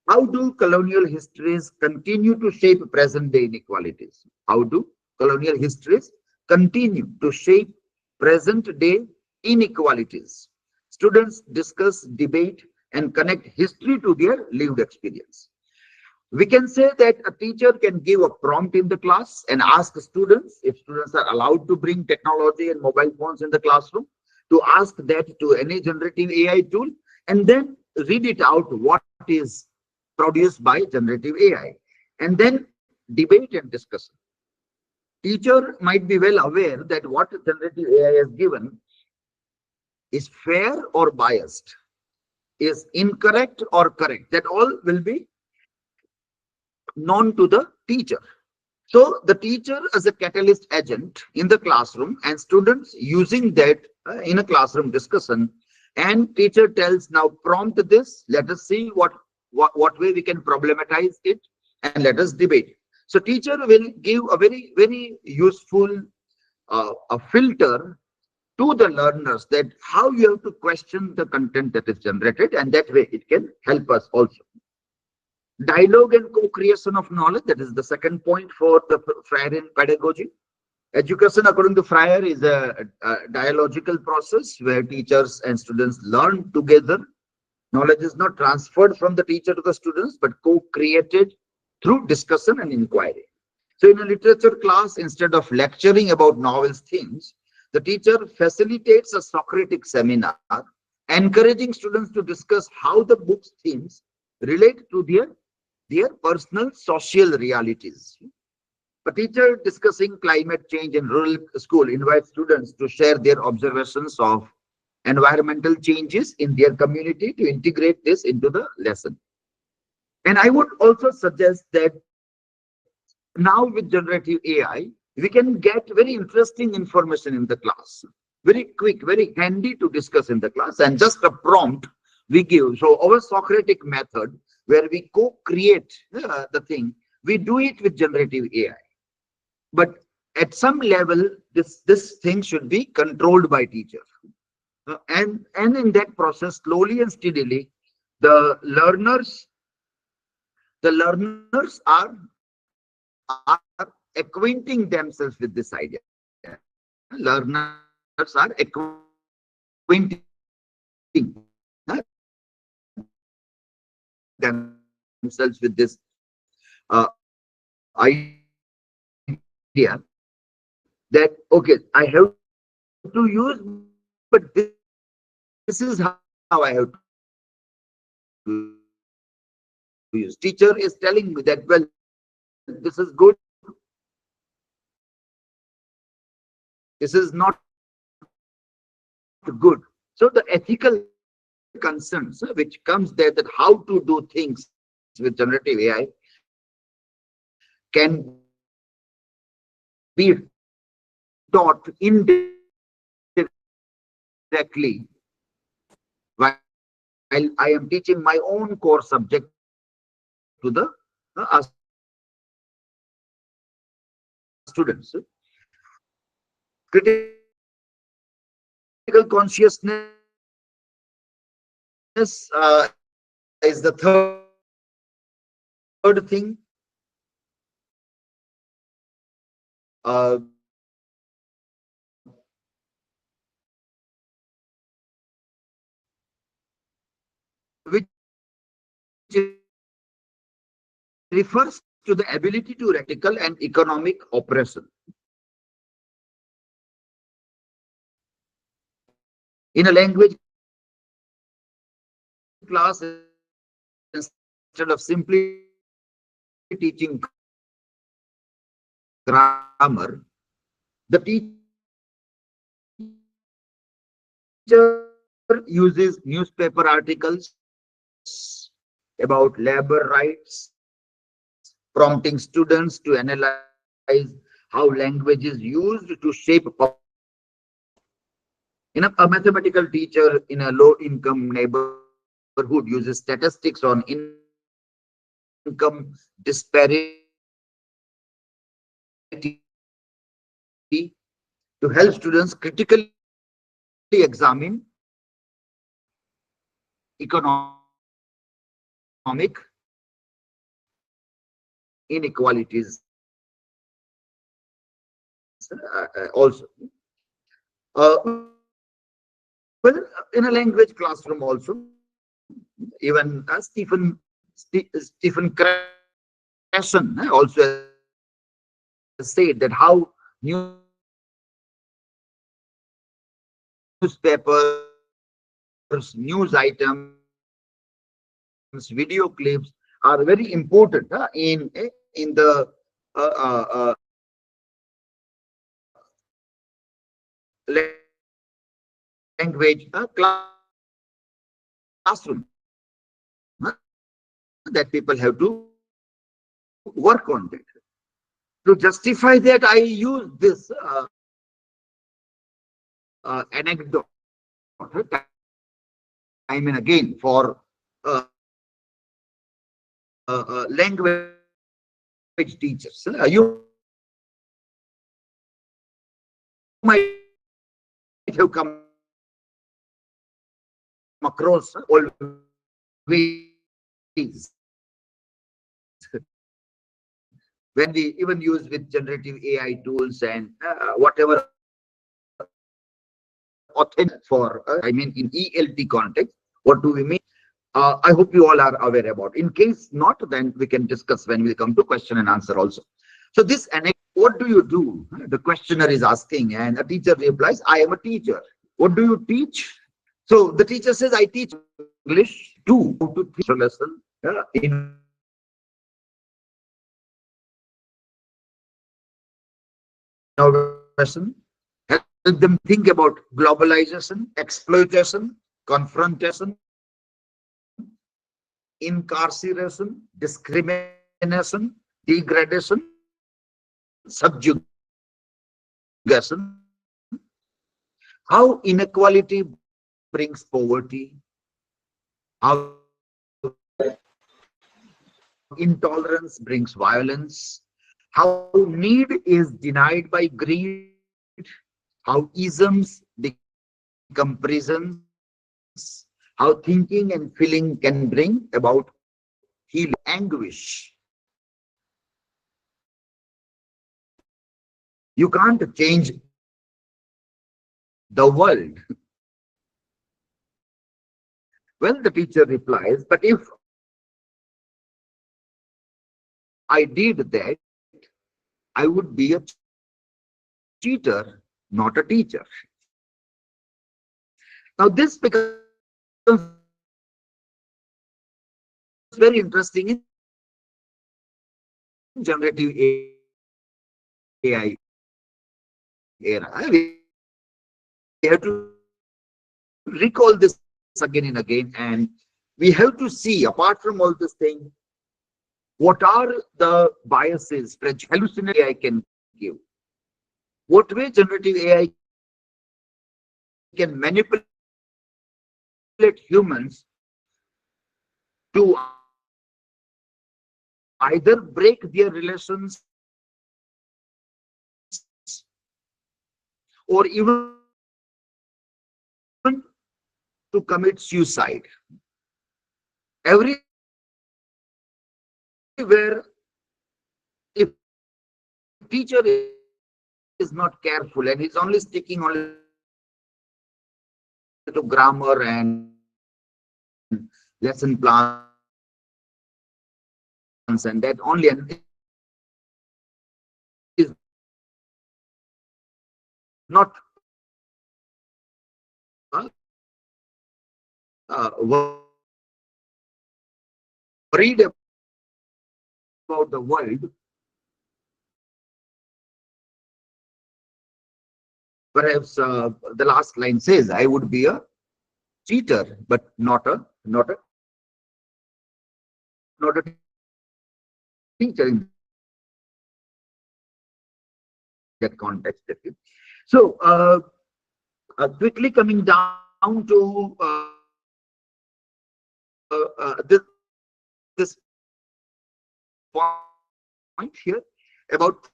S5: How do colonial histories continue to shape present-day inequalities? How do colonial histories continue to shape present-day inequalities? Students discuss, debate, and connect history to their lived experience. We can say that a teacher can give a prompt in the class and ask students, if students are allowed to bring technology and mobile phones in the classroom, to ask that to any generative AI tool, and then read it out what is produced by generative AI, and then debate and discuss. Teacher might be well aware that what generative AI has given is fair or biased, is incorrect or correct. That all will be known to the teacher. So the teacher as a catalyst agent in the classroom, and students using that in a classroom discussion, and teacher tells, now prompt this, let us see what way we can problematize it, and let us debate. So teacher will give a very useful a filter to the learners, that how you have to question the content that is generated, and that way it can help us also. Dialogue and co-creation of knowledge, that is the second point for the Freirean pedagogy. Education, according to Freire, is a dialogical process where teachers and students learn together. Knowledge is not transferred from the teacher to the students, but co-created through discussion and inquiry. So in a literature class, instead of lecturing about novels themes, the teacher facilitates a Socratic seminar, encouraging students to discuss how the book's themes relate to their personal social realities. A teacher discussing climate change in rural school invites students to share their observations of environmental changes in their community to integrate this into the lesson. And I would also suggest that now with generative AI, we can get very interesting information in the class, very quick, very handy to discuss in the class, and just a prompt we give. So our Socratic method, where we co-create the thing, we do it with generative AI. But at some level, this thing should be controlled by teachers. And in that process, slowly and steadily, the learners are acquainting themselves with this idea. Learners are acquainting themselves with this idea, that okay, I have to use, but this is how I have to use it. use. Teacher is telling me that, well, this is good, this is not good. So the ethical concerns which comes there, that how to do things with generative AI can be taught indirectly while I am teaching my own core subject to the students. Critical consciousness is the third thing, which refers to the ability to practical and economic operation. In a language class, instead of simply teaching grammar, the teacher uses newspaper articles about labor rights, prompting students to analyze how language is used to shape public opinion. A mathematical teacher in a low-income neighborhood uses statistics on income disparity to help students critically examine economic inequalities also. Well, in a language classroom also, even Stephen Krashen also has said that how newspapers, news items, video clips are very important in the language classroom that people have to work on that. To justify that, I use this anecdote time and again for language teachers. You might have come across always when we even use with generative AI tools and whatever authentic for, I mean, in ELT context, what do we mean? I hope you all are aware about. In case not, then we can discuss when we come to question and answer also. So this anecdote, what do you do? The questioner is asking, and a teacher replies, I am a teacher. What do you teach? So the teacher says, I teach English 2 to 3 lesson innovation, help them think about globalization, exploitation, confrontation, incarceration, discrimination, degradation, subjugation, how inequality brings poverty, how intolerance brings violence, how need is denied by greed, how isms become prisons, how thinking and feeling can bring about healing, anguish. You can't change the world. Well, the teacher replies, but if I did that, I would be a cheater, not a teacher. Now, this becomes very interesting very interesting in generative AI era. We have to recall this again and again, and we have to see, apart from all this thing, what are the biases, hallucination AI can give? What way generative AI can manipulate humans to either break their relations or even to commit suicide. Everywhere, if teacher is not careful and he's only sticking only to grammar and lesson plans and that only, and is not worried about the world, perhaps the last line says, I would be a cheater, but not a teacher in that context. So quickly coming down to this point here, about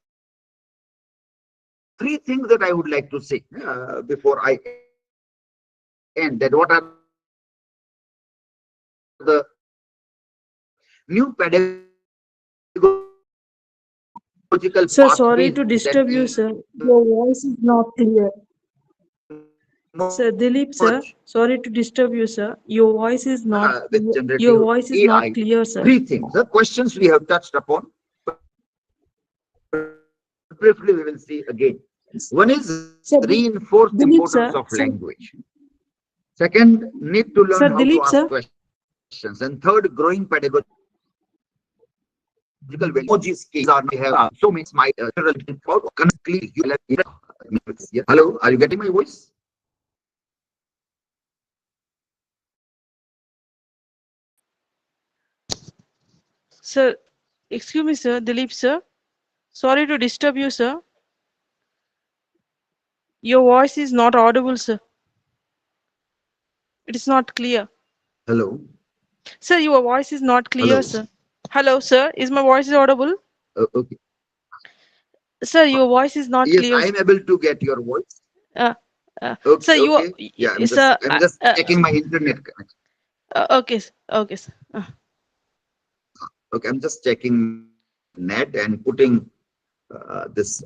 S5: three things that I would like to say before I end. That what are the new pedagogical
S6: Sir, sorry
S5: pathways
S6: to
S5: that
S6: disturb you, sir. Your voice is not clear. Sir, Dilip, sir,
S5: emerge
S6: sorry to disturb you, sir. Your voice is not
S5: with
S6: your
S5: generative
S6: voice is not
S5: AI.
S6: clear, sir.
S5: Three things. The questions we have touched upon, but briefly we will see again. One is
S6: Sir,
S5: reinforced
S6: Dilip,
S5: importance
S6: sir.
S5: of language. Second, need to learn
S6: Sir,
S5: how to
S6: Dilip,
S5: ask
S6: sir.
S5: questions. And third, growing pedagogical value. Emoji skills are we have so many smile about connectly. Hello, are you getting my voice?
S2: Sir, excuse me, sir, Dilip, sir. Sorry to disturb you, sir. Your voice is not audible, sir. It is not clear.
S5: Hello.
S2: Sir, your voice is not clear,
S5: Hello.
S2: sir. Hello, sir. Is my voice audible?
S5: Okay.
S2: Sir, your voice is not
S5: Yes,
S2: clear.
S5: I am able to get your voice.
S2: Uh, sir,
S5: Okay.
S2: you are,
S5: Okay. Yeah,
S2: sir.
S5: I'm just checking my internet connection.
S2: Okay, okay, sir.
S5: Okay, I'm just checking net and putting this.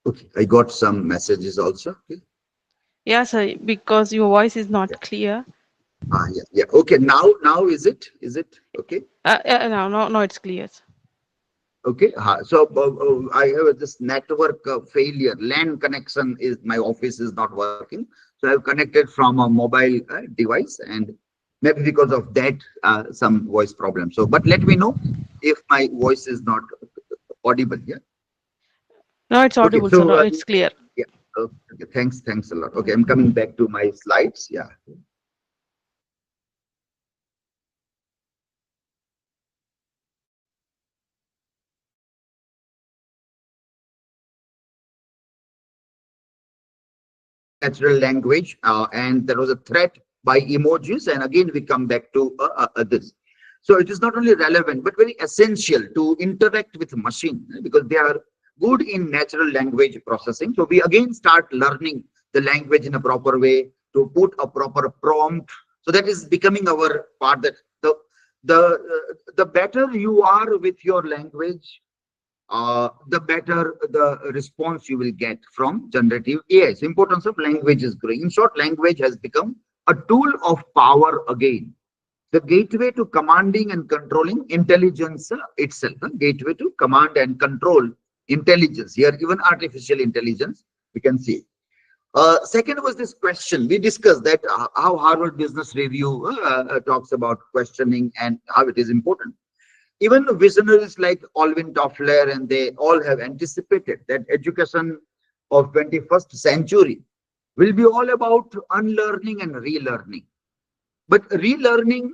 S5: Okay, I got some messages also. Okay.
S2: Yeah, sir, because your voice is
S5: Yeah.
S2: not clear.
S5: Yeah. Okay. Now is it okay?
S2: No, it's clear, sir.
S5: Okay. So I have this network failure. LAN connection is my office is not working. So I've connected from a mobile device, and maybe because of that some voice problem. So, but let me know if my voice is not audible. Yeah.
S2: No, it's
S5: Okay.
S2: audible, sir.
S5: So
S2: No, it's clear.
S5: yeah. Okay. Thanks a lot. Okay, I'm coming back to my slides. Yeah. Natural language, and there was a threat by emojis, and again we come back to this. So it is not only relevant but very essential to interact with machine because they are good in natural language processing. So we again start learning the language in a proper way, to put a proper prompt. So that is becoming our part, that the better you are with your language, the better the response you will get from generative AI. So importance of language is growing. In short, language has become a tool of power again, the gateway to commanding and controlling intelligence itself, gateway to command and control intelligence. Here, even artificial intelligence, we can see. Second was this question. We discussed that how Harvard Business Review talks about questioning and how it is important. Even the visionaries like Alvin Toffler and they all have anticipated that education of 21st century will be all about unlearning and relearning. But relearning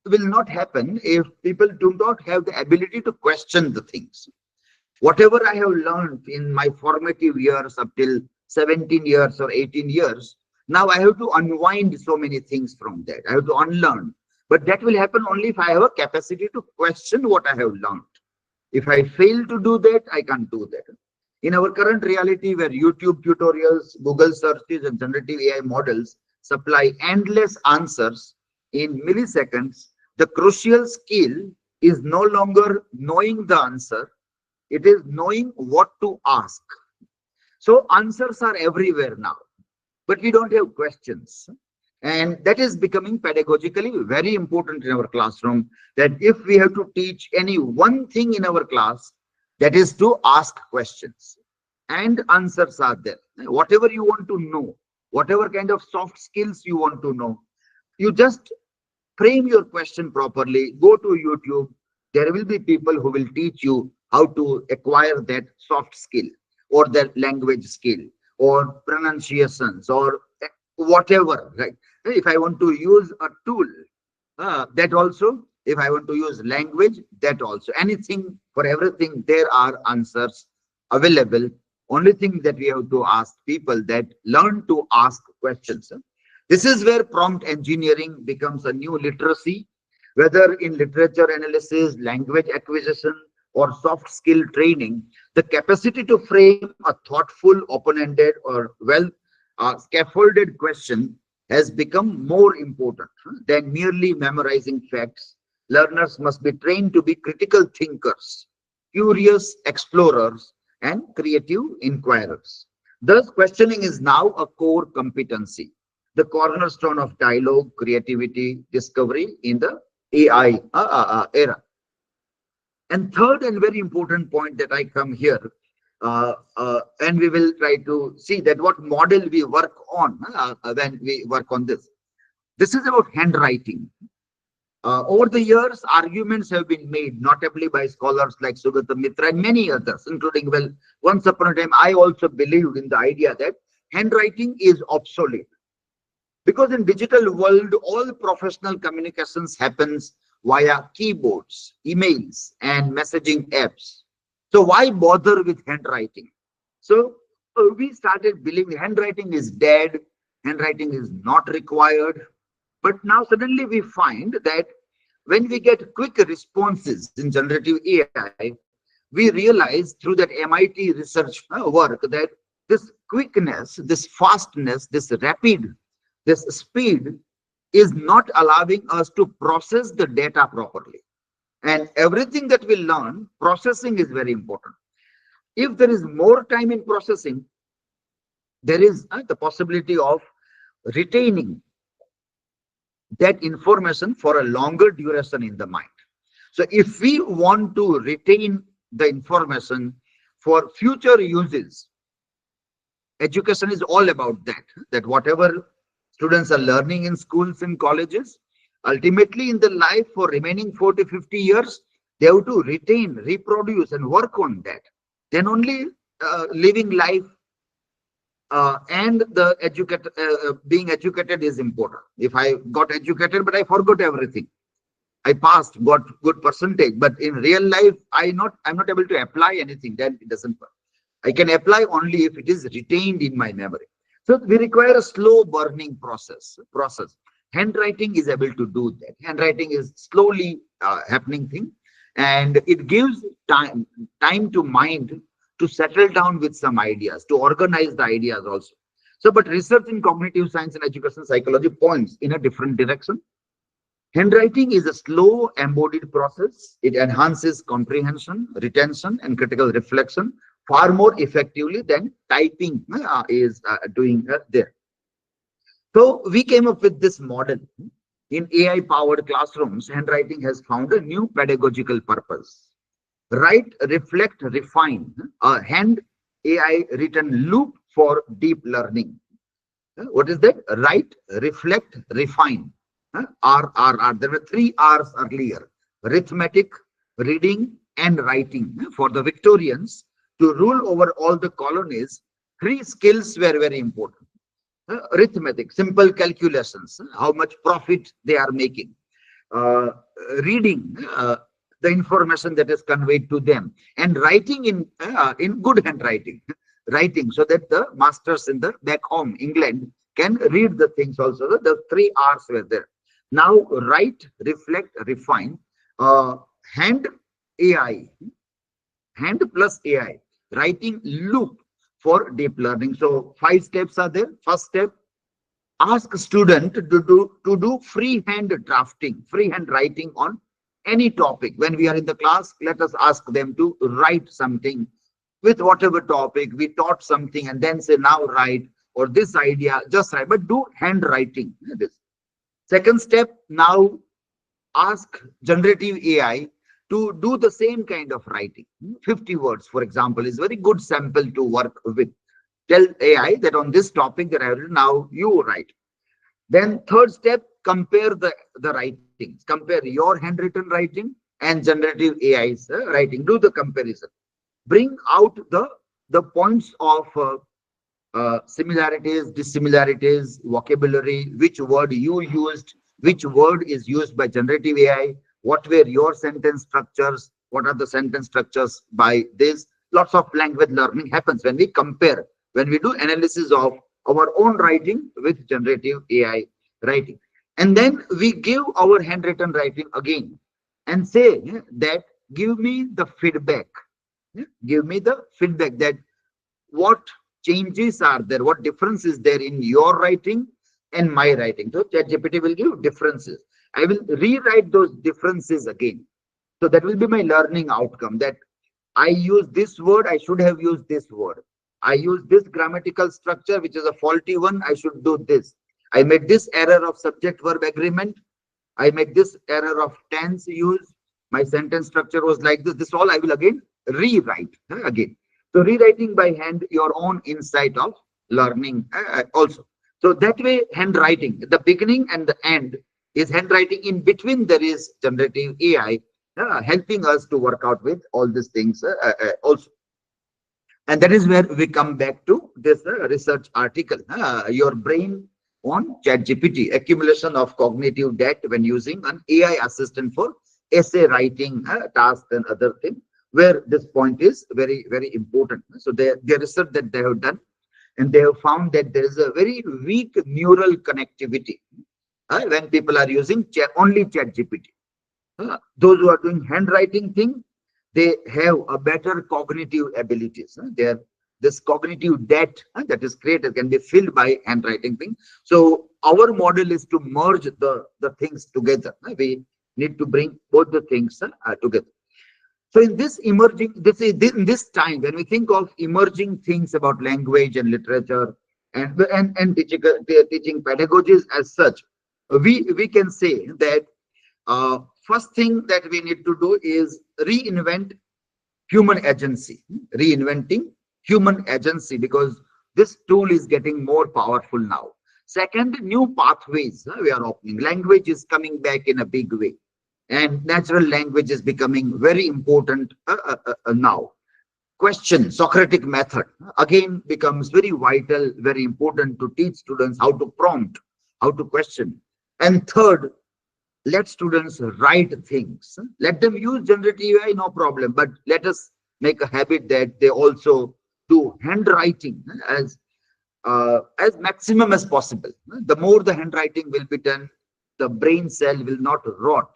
S5: will not happen if people do not have the ability to question the things. Whatever I have learned in my formative years up till 17 years or 18 years, now I have to unwind so many things from that. I have to unlearn. But that will happen only if I have a capacity to question what I have learned. If I fail to do that, I can't do that. In our current reality where YouTube tutorials, Google searches and generative AI models supply endless answers in milliseconds, the crucial skill is no longer knowing the answer, it is knowing what to ask. So answers are everywhere now, but we don't have questions. And that is becoming pedagogically very important in our classroom, that if we have to teach any one thing in our class, that is to ask questions. And answers are there. Whatever you want to know, whatever kind of soft skills you want to know, you just frame your question properly, go to YouTube. There will be people who will teach you how to acquire that soft skill or that language skill or pronunciations or whatever, right? If I want to use a tool, that also, if I want to use language, that also, anything, for everything, there are answers available. Only thing that we have to ask people that learn to ask questions. This is where prompt engineering becomes a new literacy, whether in literature analysis, language acquisition, or soft skill training. The capacity to frame a thoughtful, open-ended, or well scaffolded question has become more important than merely memorizing facts. Learners must be trained to be critical thinkers, curious explorers, and creative inquirers. Thus, questioning is now a core competency, the cornerstone of dialogue, creativity, discovery in the AI era. And third and very important point that I come here, and we will try to see that what model we work on when we work on this. This is about handwriting. Over the years, arguments have been made, notably by scholars like Sugata Mitra and many others, including, well, once upon a time, I also believed in the idea that handwriting is obsolete. Because in digital world, all professional communications happens via keyboards, emails, and messaging apps. So why bother with handwriting? So we started believing handwriting is dead, handwriting is not required. But now suddenly we find that when we get quick responses in generative AI, we realize through that MIT research work that this quickness, this fastness, this rapid, this speed is not allowing us to process the data properly. And everything that we learn, processing is very important. If there is more time in processing, there is the possibility of retaining that information for a longer duration in the mind. So if we want to retain the information for future uses, education is all about that, that whatever students are learning in schools and colleges, ultimately in the life for remaining 40, 50 years, they have to retain, reproduce and work on that. Then only living life and the being educated is important. If I got educated, but I forgot everything. I passed, got good percentage, but in real life, I'm not able to apply anything, then it doesn't work. I can apply only if it is retained in my memory. So we require a slow burning process. Handwriting is able to do that. Handwriting is slowly happening thing, and it gives time to mind to settle down with some ideas, to organize the ideas also. So, but research in cognitive science and education psychology points in a different direction. Handwriting is a slow embodied process. It enhances comprehension, retention, and critical reflection far more effectively than typing is doing there. So we came up with this model. In AI-powered classrooms, handwriting has found a new pedagogical purpose. Write, reflect, refine. A hand AI written loop for deep learning. What is that? Write, reflect, refine. R, R, R. There were 3 R's earlier. Arithmetic, reading, and writing. For the Victorians, to rule over all the colonies, 3 skills were very important. Arithmetic, simple calculations, how much profit they are making. Uh, Reading, the information that is conveyed to them, and writing in good handwriting, writing so that the masters in the back home England can read the things also. The 3 R's were there. Now write, reflect, refine. Hand AI, hand plus AI, writing loop for deep learning. So 5 steps are there. First step, ask student to do freehand drafting, freehand writing on any topic. When we are in the class, let us ask them to write something with whatever topic we taught something, and then say now write, or this idea just write, but do handwriting. This second step, now ask generative AI to do the same kind of writing. 50 words, for example, is very good sample to work with. Tell AI that on this topic that I have written, now you write. Then third step, compare the writings. Compare your handwritten writing and generative AI's writing. Do the comparison. Bring out the points of similarities, dissimilarities, vocabulary, which word you used, which word is used by generative AI, what were your sentence structures, what are the sentence structures by this. Lots of language learning happens when we compare, when we do analysis of our own writing with generative AI writing. And then we give our handwritten writing again and say that give me the feedback. Give me the feedback that what changes are there, what difference is there in your writing and my writing. So ChatGPT will give differences. I will rewrite those differences again. So that will be my learning outcome, that I use this word, I should have used this word. I use this grammatical structure, which is a faulty one, I should do this. I made this error of subject verb agreement. I made this error of tense use. My sentence structure was like this. This all I will again rewrite again. So rewriting by hand, your own insight of learning also. So that way, handwriting, the beginning and the end is handwriting. In between, there is generative AI helping us to work out with all these things also. And that is where we come back to this research article. Your brain on ChatGPT, accumulation of cognitive debt when using an AI assistant for essay writing tasks and other things, where this point is very, very important. So the research that they have done, and they have found that there is a very weak neural connectivity when people are using only ChatGPT. Those who are doing handwriting thing, they have a better cognitive abilities. This cognitive debt that is created can be filled by handwriting thing. So our model is to merge the things together. We need to bring both the things together. So in this emerging, in this time when we think of emerging things about language and literature and teaching pedagogies as such, we can say that first thing that we need to do is reinvent human agency, reinventing human agency, because this tool is getting more powerful now. Second, new pathways we are opening. Language is coming back in a big way, and natural language is becoming very important now. Question, Socratic method again becomes very vital, very important to teach students how to prompt, how to question. And third, let students write things. Let them use generative AI, no problem, but let us make a habit that they also do handwriting as maximum as possible. The more the handwriting will be done, the brain cell will not rot.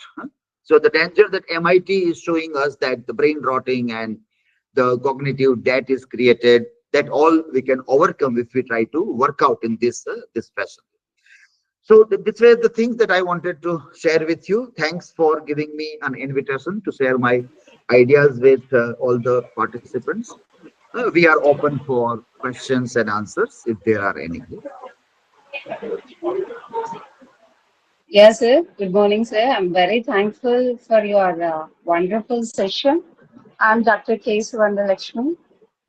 S5: So the danger that MIT is showing us, that the brain rotting and the cognitive debt is created, that all we can overcome if we try to work out in this fashion. So these were the things that I wanted to share with you. Thanks for giving me an invitation to share my ideas with all the participants. We are open for questions and answers if there are any.
S7: Yes, sir. Good morning, sir. I'm very thankful for your wonderful session. I'm Dr. K. Suvarnalakshmi,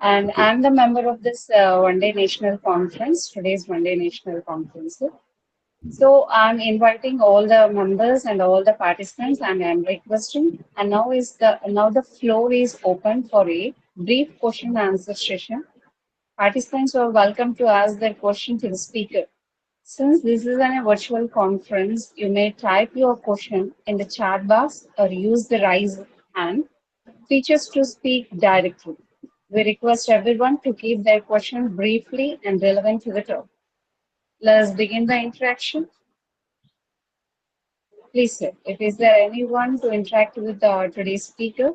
S7: and
S5: Okay.
S7: I'm the member of this One Day National Conference, today's One Day National Conference. Sir. So I'm inviting all the members and all the participants, and I'm requesting. And now the floor is open for a brief question and answer session. Participants are welcome to ask their question to the speaker. Since this is a virtual conference, you may type your question in the chat box or use the raise hand features to speak directly. We request everyone to keep their question briefly and relevant to the topic. Let us begin the interaction. Please, sir, if is there anyone to interact with today's speaker?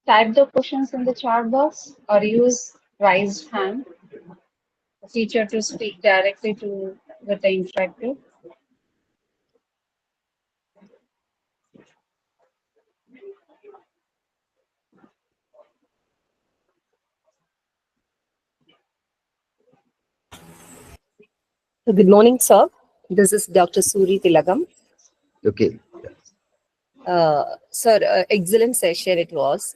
S7: Type the questions in the chat box or use raised hand feature to speak directly to with the interactive.
S8: Good morning, sir. This is Dr. Suri Tilagam.
S5: Okay.
S8: Sir, excellent session it was.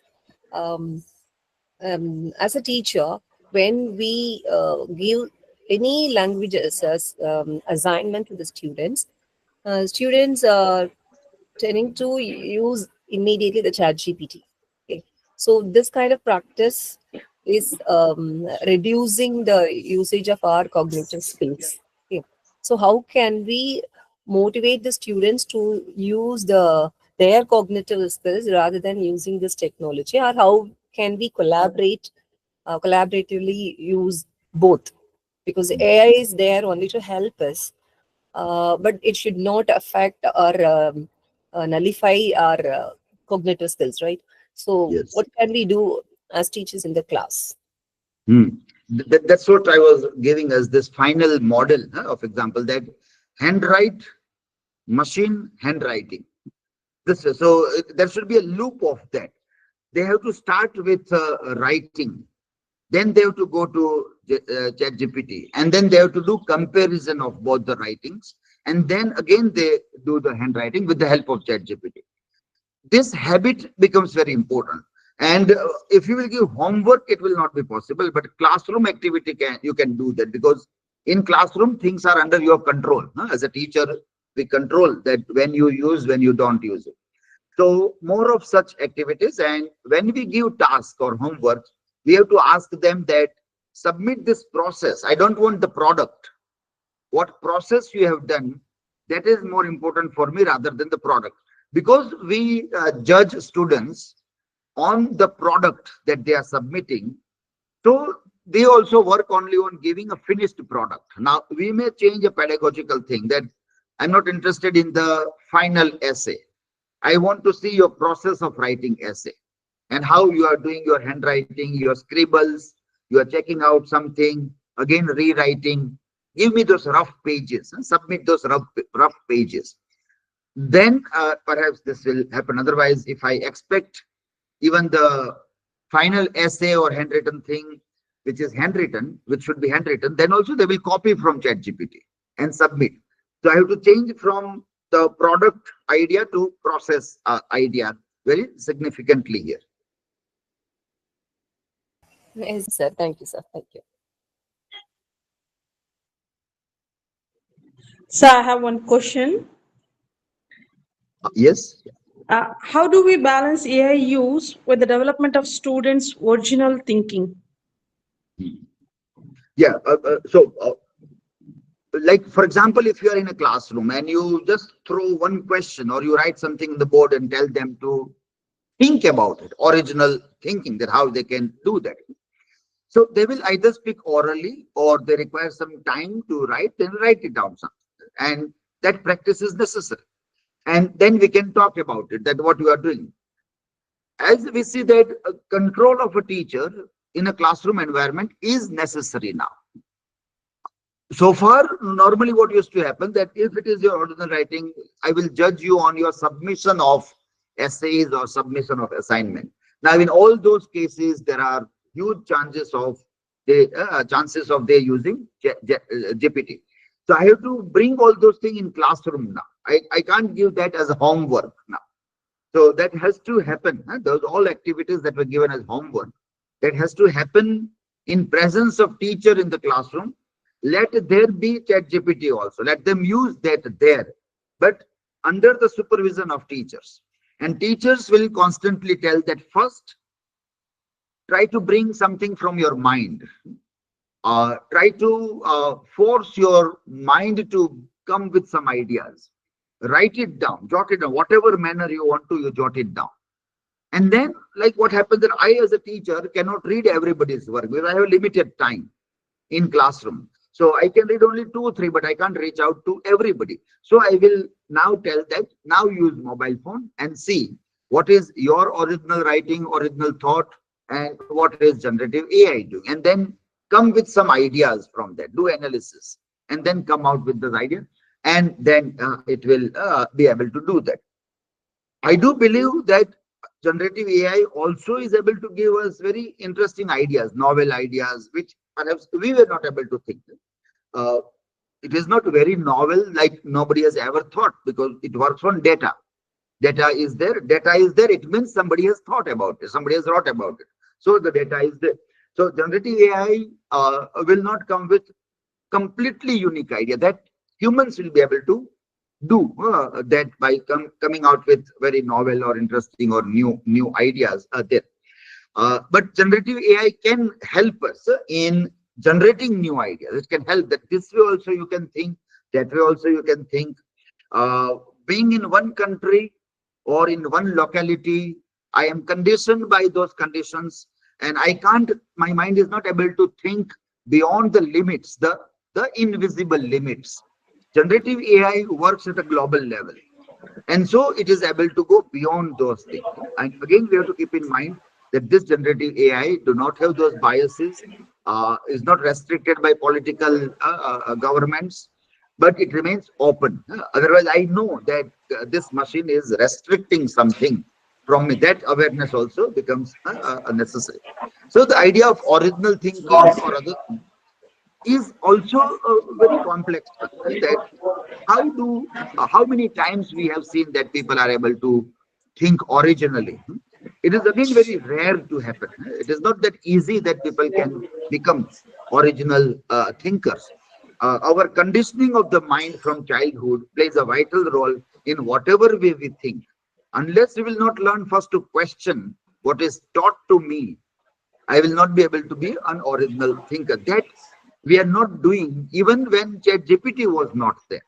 S8: As a teacher, when we give any languages as assignment to the students, students are tending to use immediately the chat GPT. Okay. So this kind of practice is reducing the usage of our cognitive skills. Okay. So how can we motivate the students to use their cognitive skills rather than using this technology, or how can we collaboratively use both? Because AI is there only to help us, but it should not affect or nullify our cognitive skills, right? So
S5: Yes.
S8: what can we do as teachers in the class?
S5: That's what I was giving as this final model of example, that handwrite, machine handwriting. There should be a loop of that. They have to start with writing, then they have to go to ChatGPT, and then they have to do comparison of both the writings, and then again they do the handwriting with the help of ChatGPT. This habit becomes very important. And if you will give homework, it will not be possible, but classroom activity you can do that, because in classroom things are under your control. As a teacher, we control that when you use, when you don't use it. So more of such activities. And when we give task or homework, we have to ask them that submit this process. I don't want the product. What process you have done, that is more important for me rather than the product, because we judge students on the product that they are submitting. So they also work only on giving a finished product. Now we may change a pedagogical thing, that I'm not interested in the final essay. I want to see your process of writing essay and how you are doing your handwriting, your scribbles, you are checking out something, again rewriting. Give me those rough pages and submit those rough pages. Then perhaps this will happen. Otherwise, if I expect even the final essay or handwritten thing, which is handwritten, which should be handwritten, then also they will copy from ChatGPT and submit. So I have to change from the product idea to process idea very significantly here.
S8: Yes, sir. Thank you, sir. Thank you.
S6: So I have one question.
S5: Yes.
S6: How do we balance AI use with the development of students' original thinking?
S5: Yeah. Like, for example, if you are in a classroom and you just throw one question or you write something on the board and tell them to think about it, original thinking, that how they can do that. So they will either speak orally or they require some time to write, then write it down something. And that practice is necessary. And then we can talk about it, that what you are doing. As we see that control of a teacher in a classroom environment is necessary now. So far, normally what used to happen, that if it is your original writing, I will judge you on your submission of essays or submission of assignment. Now, in all those cases, there are huge chances of they using GPT. So I have to bring all those things in classroom now. I can't give that as homework now. So that has to happen. Those all activities that were given as homework, that has to happen in presence of teacher in the classroom. Let there be ChatGPT also. Let them use that there, but under the supervision of teachers. And teachers will constantly tell that first, try to bring something from your mind. Try to force your mind to come with some ideas. Write it down, jot it down, whatever manner you want to, you jot it down. And then, like what happens that I as a teacher cannot read everybody's work because I have limited time in classroom. So I can read only 2 or 3, but I can't reach out to everybody. So I will now tell that now use mobile phone and see what is your original writing, original thought, and what is generative AI doing. And then come with some ideas from that, do analysis, and then come out with this idea. And then it will be able to do that. I do believe that generative AI also is able to give us very interesting ideas, novel ideas, which perhaps we were not able to think. It is not very novel, like nobody has ever thought, because it works on data. Data is there. It means somebody has thought about it. Somebody has wrote about it. So the data is there. So generative AI will not come with completely unique idea that humans will be able to do that by coming out with very novel or interesting or new ideas there. But generative AI can help us in generating new ideas. It can help that this way also you can think, that way also you can think. Being in one country or in one locality, I am conditioned by those conditions, and I can't, my mind is not able to think beyond the limits, the invisible limits. Generative AI works at a global level, and so it is able to go beyond those things. And again, we have to keep in mind that this generative AI do not have those biases, is not restricted by political governments, but it remains open. Otherwise, I know that this machine is restricting something from me. That awareness also becomes necessary. So the idea of original thinking or other is also very complex. That how many times we have seen that people are able to think originally. It is again very rare to happen. It is not that easy that people can become original thinkers. Our conditioning of the mind from childhood plays a vital role in whatever way we think. Unless we will not learn first to question what is taught to me, I will not be able to be an original thinker. That we are not doing even when ChatGPT was not there,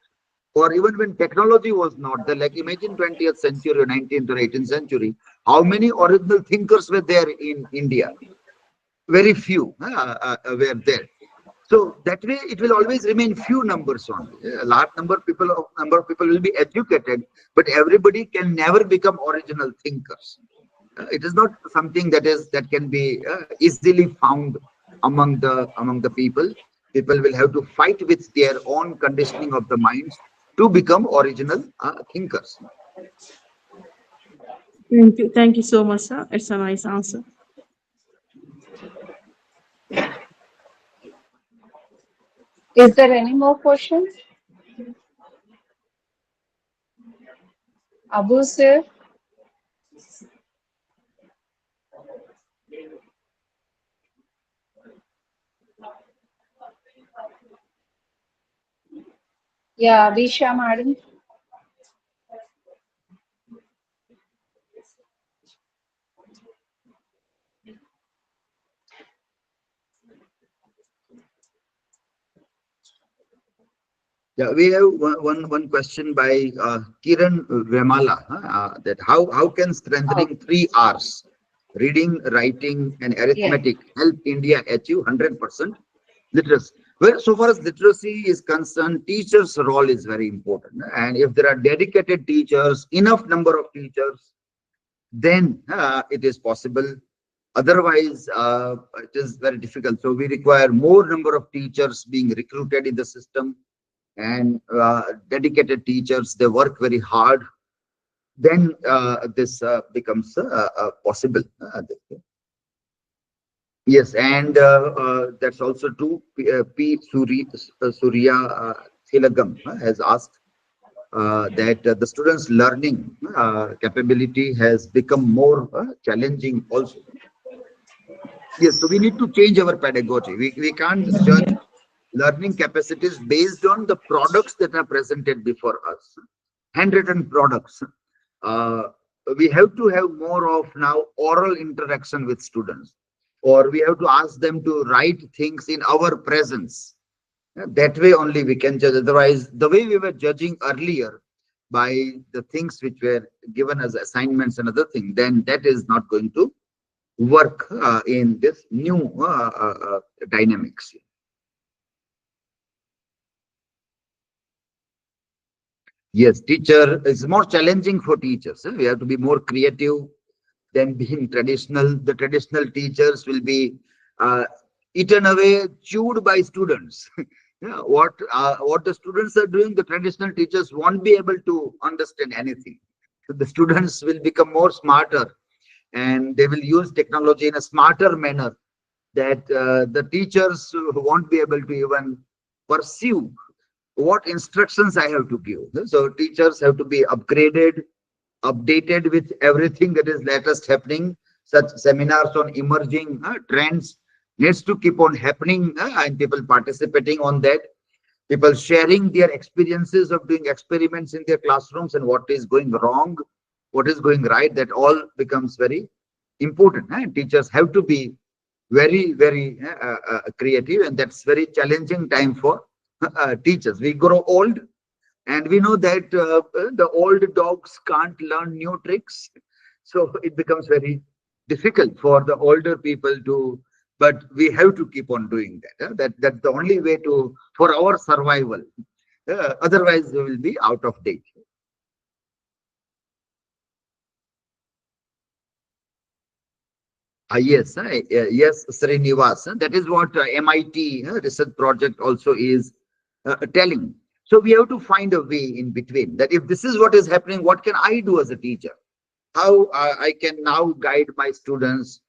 S5: or even when technology was not there. Like imagine 20th century or 19th or 18th century, how many original thinkers were there in India? Very few were there. So that way it will always remain few numbers only. A large number of people will be educated, but everybody can never become original thinkers. It is not something that can be easily found among the people. People will have to fight with their own conditioning of the minds to become original thinkers.
S6: Thank you so much, sir. It's a nice answer.
S7: Is there any more questions? Abu sir? Yeah, Abhisha madam.
S5: Yeah, we have one question by Kiran Vemala, that how can strengthening 3 R's, reading, writing, and arithmetic, help India achieve 100% literacy? Well, so far as literacy is concerned, teachers' role is very important. And if there are dedicated teachers, enough number of teachers, then it is possible. Otherwise, it is very difficult. So we require more number of teachers being recruited in the system, and dedicated teachers. They work very hard. then this becomes possible. Yes, and that's also true. Surya Thilagam has asked that the students' learning capability has become more challenging also. Yes, so we need to change our pedagogy. We can't judge learning capacities based on the products that are presented before us, handwritten products. Uh, we have to have more of now oral interaction with students, or we have to ask them to write things in our presence. That way only we can judge. Otherwise, the way we were judging earlier by the things which were given as assignments and other things, then that is not going to work in this new dynamics. Yes, teacher is more challenging for teachers. We have to be more creative than being traditional. The traditional teachers will be uh, eaten away, chewed by students. Yeah, what the students are doing, the traditional teachers won't be able to understand anything. So the students will become more smarter, and they will use technology in a smarter manner that the teachers won't be able to even pursue what instructions I have to give. So teachers have to be upgraded, updated with everything that is latest happening. Such seminars on emerging trends needs to keep on happening, and people participating on that. People sharing their experiences of doing experiments in their classrooms and what is going wrong, what is going right. That all becomes very important. Teachers have to be very creative, and that's very challenging time for teachers. We grow old, and we know that the old dogs can't learn new tricks, so it becomes very difficult for the older people to, but we have to keep on doing that. That's the only way to for our survival. Otherwise we will be out of date. Yes, yes, Srinivas. That is what MIT research project also is telling. So we have to find a way in between that if this is what is happening, what can I do as a teacher? How I can now guide my students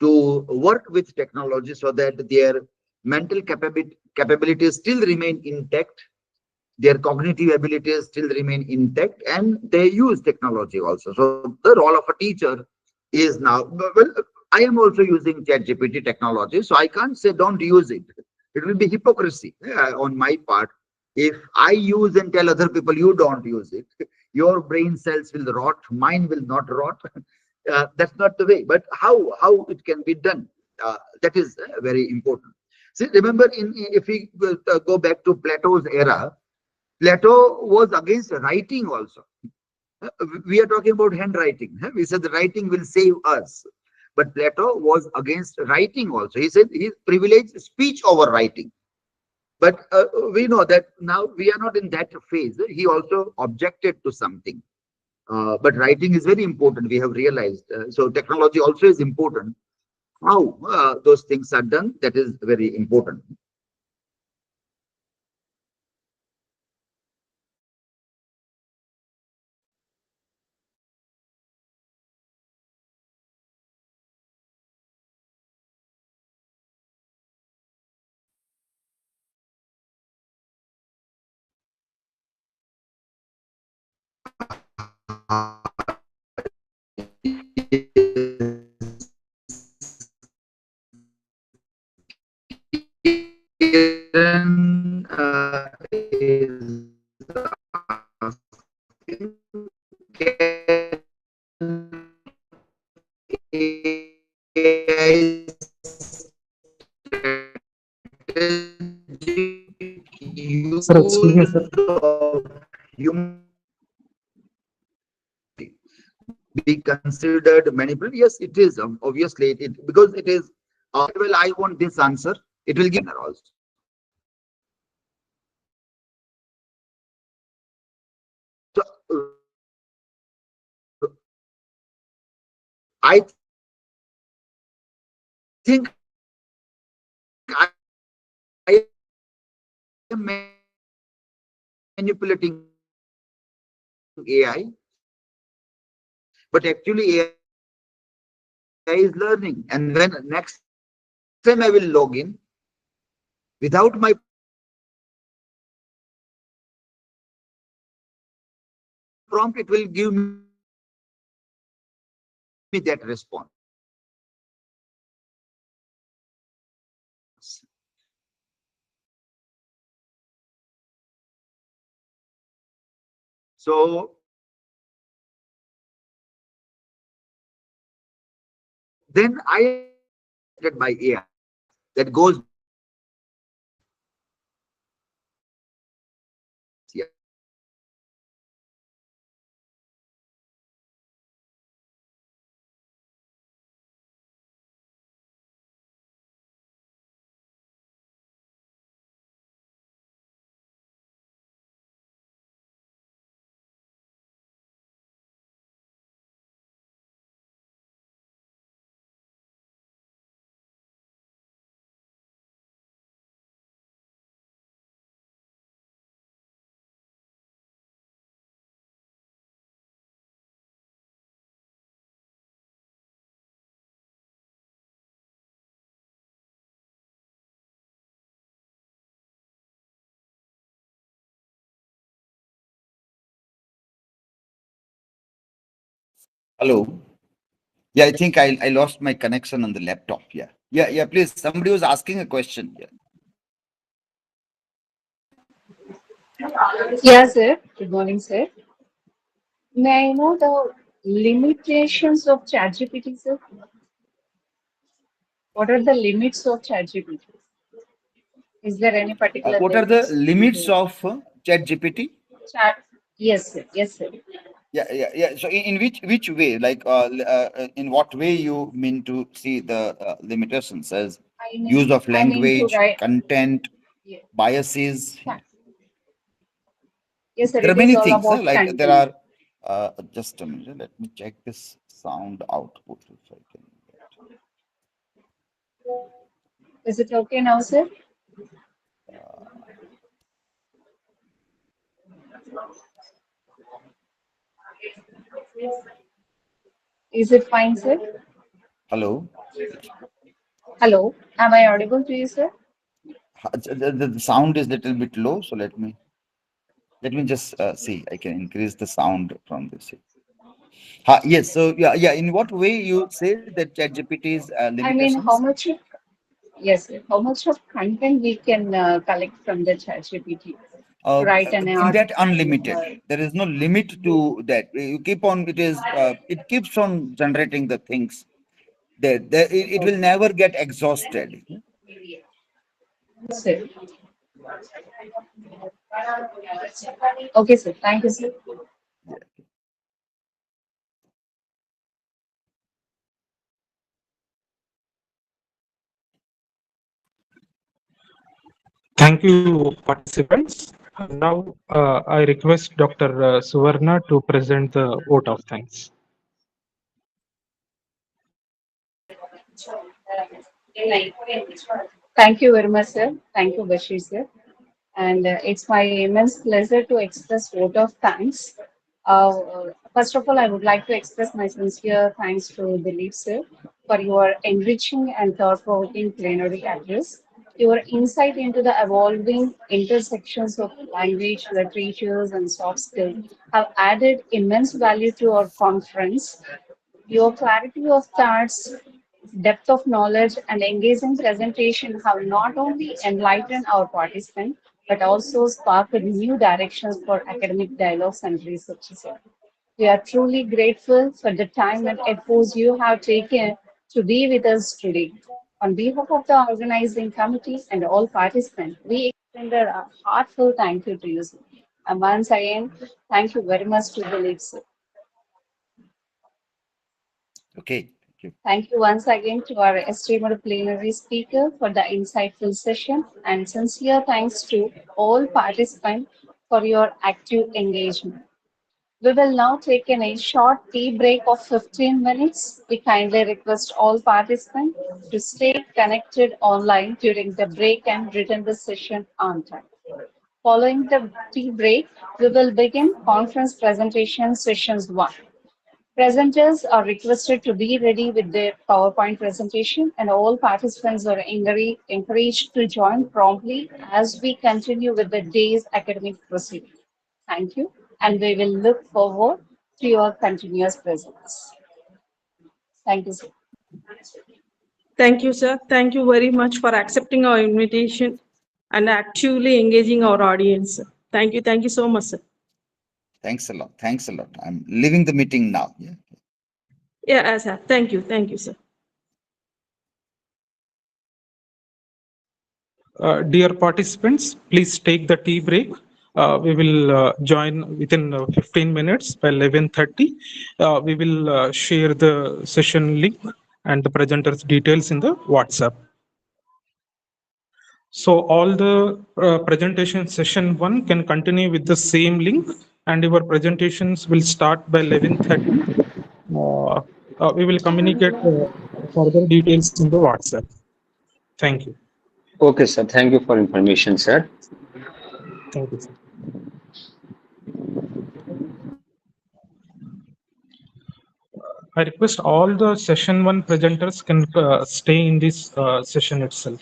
S5: to work with technology so that their mental capabilities still remain intact, their cognitive abilities still remain intact, and they use technology also. So the role of a teacher is now, well, I am also using ChatGPT technology, so I can't say don't use it. It will be hypocrisy on my part if I use and tell other people you don't use it. Your brain cells will rot, mine will not rot. That's not the way. But how it can be done, that is very important. See, remember, if we go back to Plato's era, Plato was against writing also. We are talking about handwriting. We said the writing will save us. But Plato was against writing also. He said he privileged speech over writing. But we know that now we are not in that phase. He also objected to something. But writing is very important, we have realized. So technology also is important. How those things are done, that is very important. Kiran is asking, can AI strategic
S9: Sir, excuse me,
S5: use
S9: sir.
S5: of human be considered manipulative? Yes, it is. Obviously, because it is. Well, I want this answer. It will give also. So I think I am manipulating AI. but actually AI is learning. And when next time I will log in, without my prompt, it will give me that response. So then I am affected by AI. That goes beyond yes. Hello. Yeah, I think I lost my connection on the laptop. Yeah. Yeah. Please. Somebody was asking a question. Yeah.
S7: Yes, sir. Good morning, sir. May I know the limitations of ChatGPT, sir? What are the limits of ChatGPT? Is there any particular
S5: What are the
S7: limits in
S5: limits
S7: the
S5: of ChatGPT?
S7: chat? Yes, sir. Yes, sir.
S5: Yeah. So in which way, like in what way you mean to see the limitations as use of
S7: I mean to
S5: language,
S7: write.
S5: content,
S7: Yeah.
S5: biases?
S7: Yes, sir.
S5: There are
S7: It is
S5: many
S7: all
S5: things.
S7: about
S5: Like there
S7: content.
S5: are. Just a minute. Let me check this sound output if I can get.
S7: Is it okay now, sir? Is it fine, sir?
S5: Hello.
S7: Hello. Am I audible to you, sir?
S5: The sound is little bit low, so let me just see. I can increase the sound from this. Yes. So yeah. In what way you say that ChatGPT's
S7: I mean, how
S5: limitations?
S7: much of, yes, sir. How much of content we can collect from the ChatGPT to
S5: Uh,
S7: write an
S5: in that
S7: article
S5: unlimited,
S7: or
S5: there is no limit to that. You keep on. It keeps on generating the things. It will
S7: okay.
S5: never get exhausted.
S7: Sir. Okay, sir. Thank you, sir.
S3: Thank you, participants. Now, I request Dr. Suvarna to present the vote of thanks.
S7: Thank you very much, sir. Thank you, Bashir, sir. And it's my immense pleasure to express vote of thanks. First of all, I would like to express my sincere thanks to Dilip, sir, for your enriching and thought-provoking plenary address. Your insight into the evolving intersections of language, literatures, and soft skills have added immense value to our conference. Your clarity of thoughts, depth of knowledge, and engaging presentation have not only enlightened our participants but also sparked new directions for academic dialogues and research. We are truly grateful for the time and efforts you have taken to be with us today. On behalf of the organizing committee and all participants, we extend a heartfelt thank you to you, sir. And once again, thank you very much to the lead, sir.
S5: Okay. Thank you.
S7: Thank you once again to our esteemed plenary speaker for the insightful session, and sincere thanks to all participants for your active engagement. We will now take a short tea break of 15 minutes. We kindly request all participants to stay connected online during the break and return the session on time. Following the tea break, we will begin conference presentation sessions 1. Presenters are requested to be ready with their PowerPoint presentation, and all participants are encouraged to join promptly as we continue with the day's academic proceeding. Thank you, and we will look forward to your continuous presence. Thank you, sir.
S6: Thank you, sir. Thank you very much for accepting our invitation and actively engaging our audience. Thank you. Thank you so much, sir.
S5: Thanks a lot. Thanks a lot. I'm leaving the meeting now. Yeah.
S6: Yeah, sir. Thank you. Thank you, sir.
S3: Dear participants, please take the tea break. We will join within 15 minutes by 11:30. We will share the session link and the presenter's details in the WhatsApp. So all the presentation session 1 can continue with the same link, and your presentations will start by 11:30. We will communicate further details in the WhatsApp. Thank you.
S9: Okay, sir. Thank you for information, sir.
S3: Thank you, sir. I request all the session 1 presenters can stay in this session itself.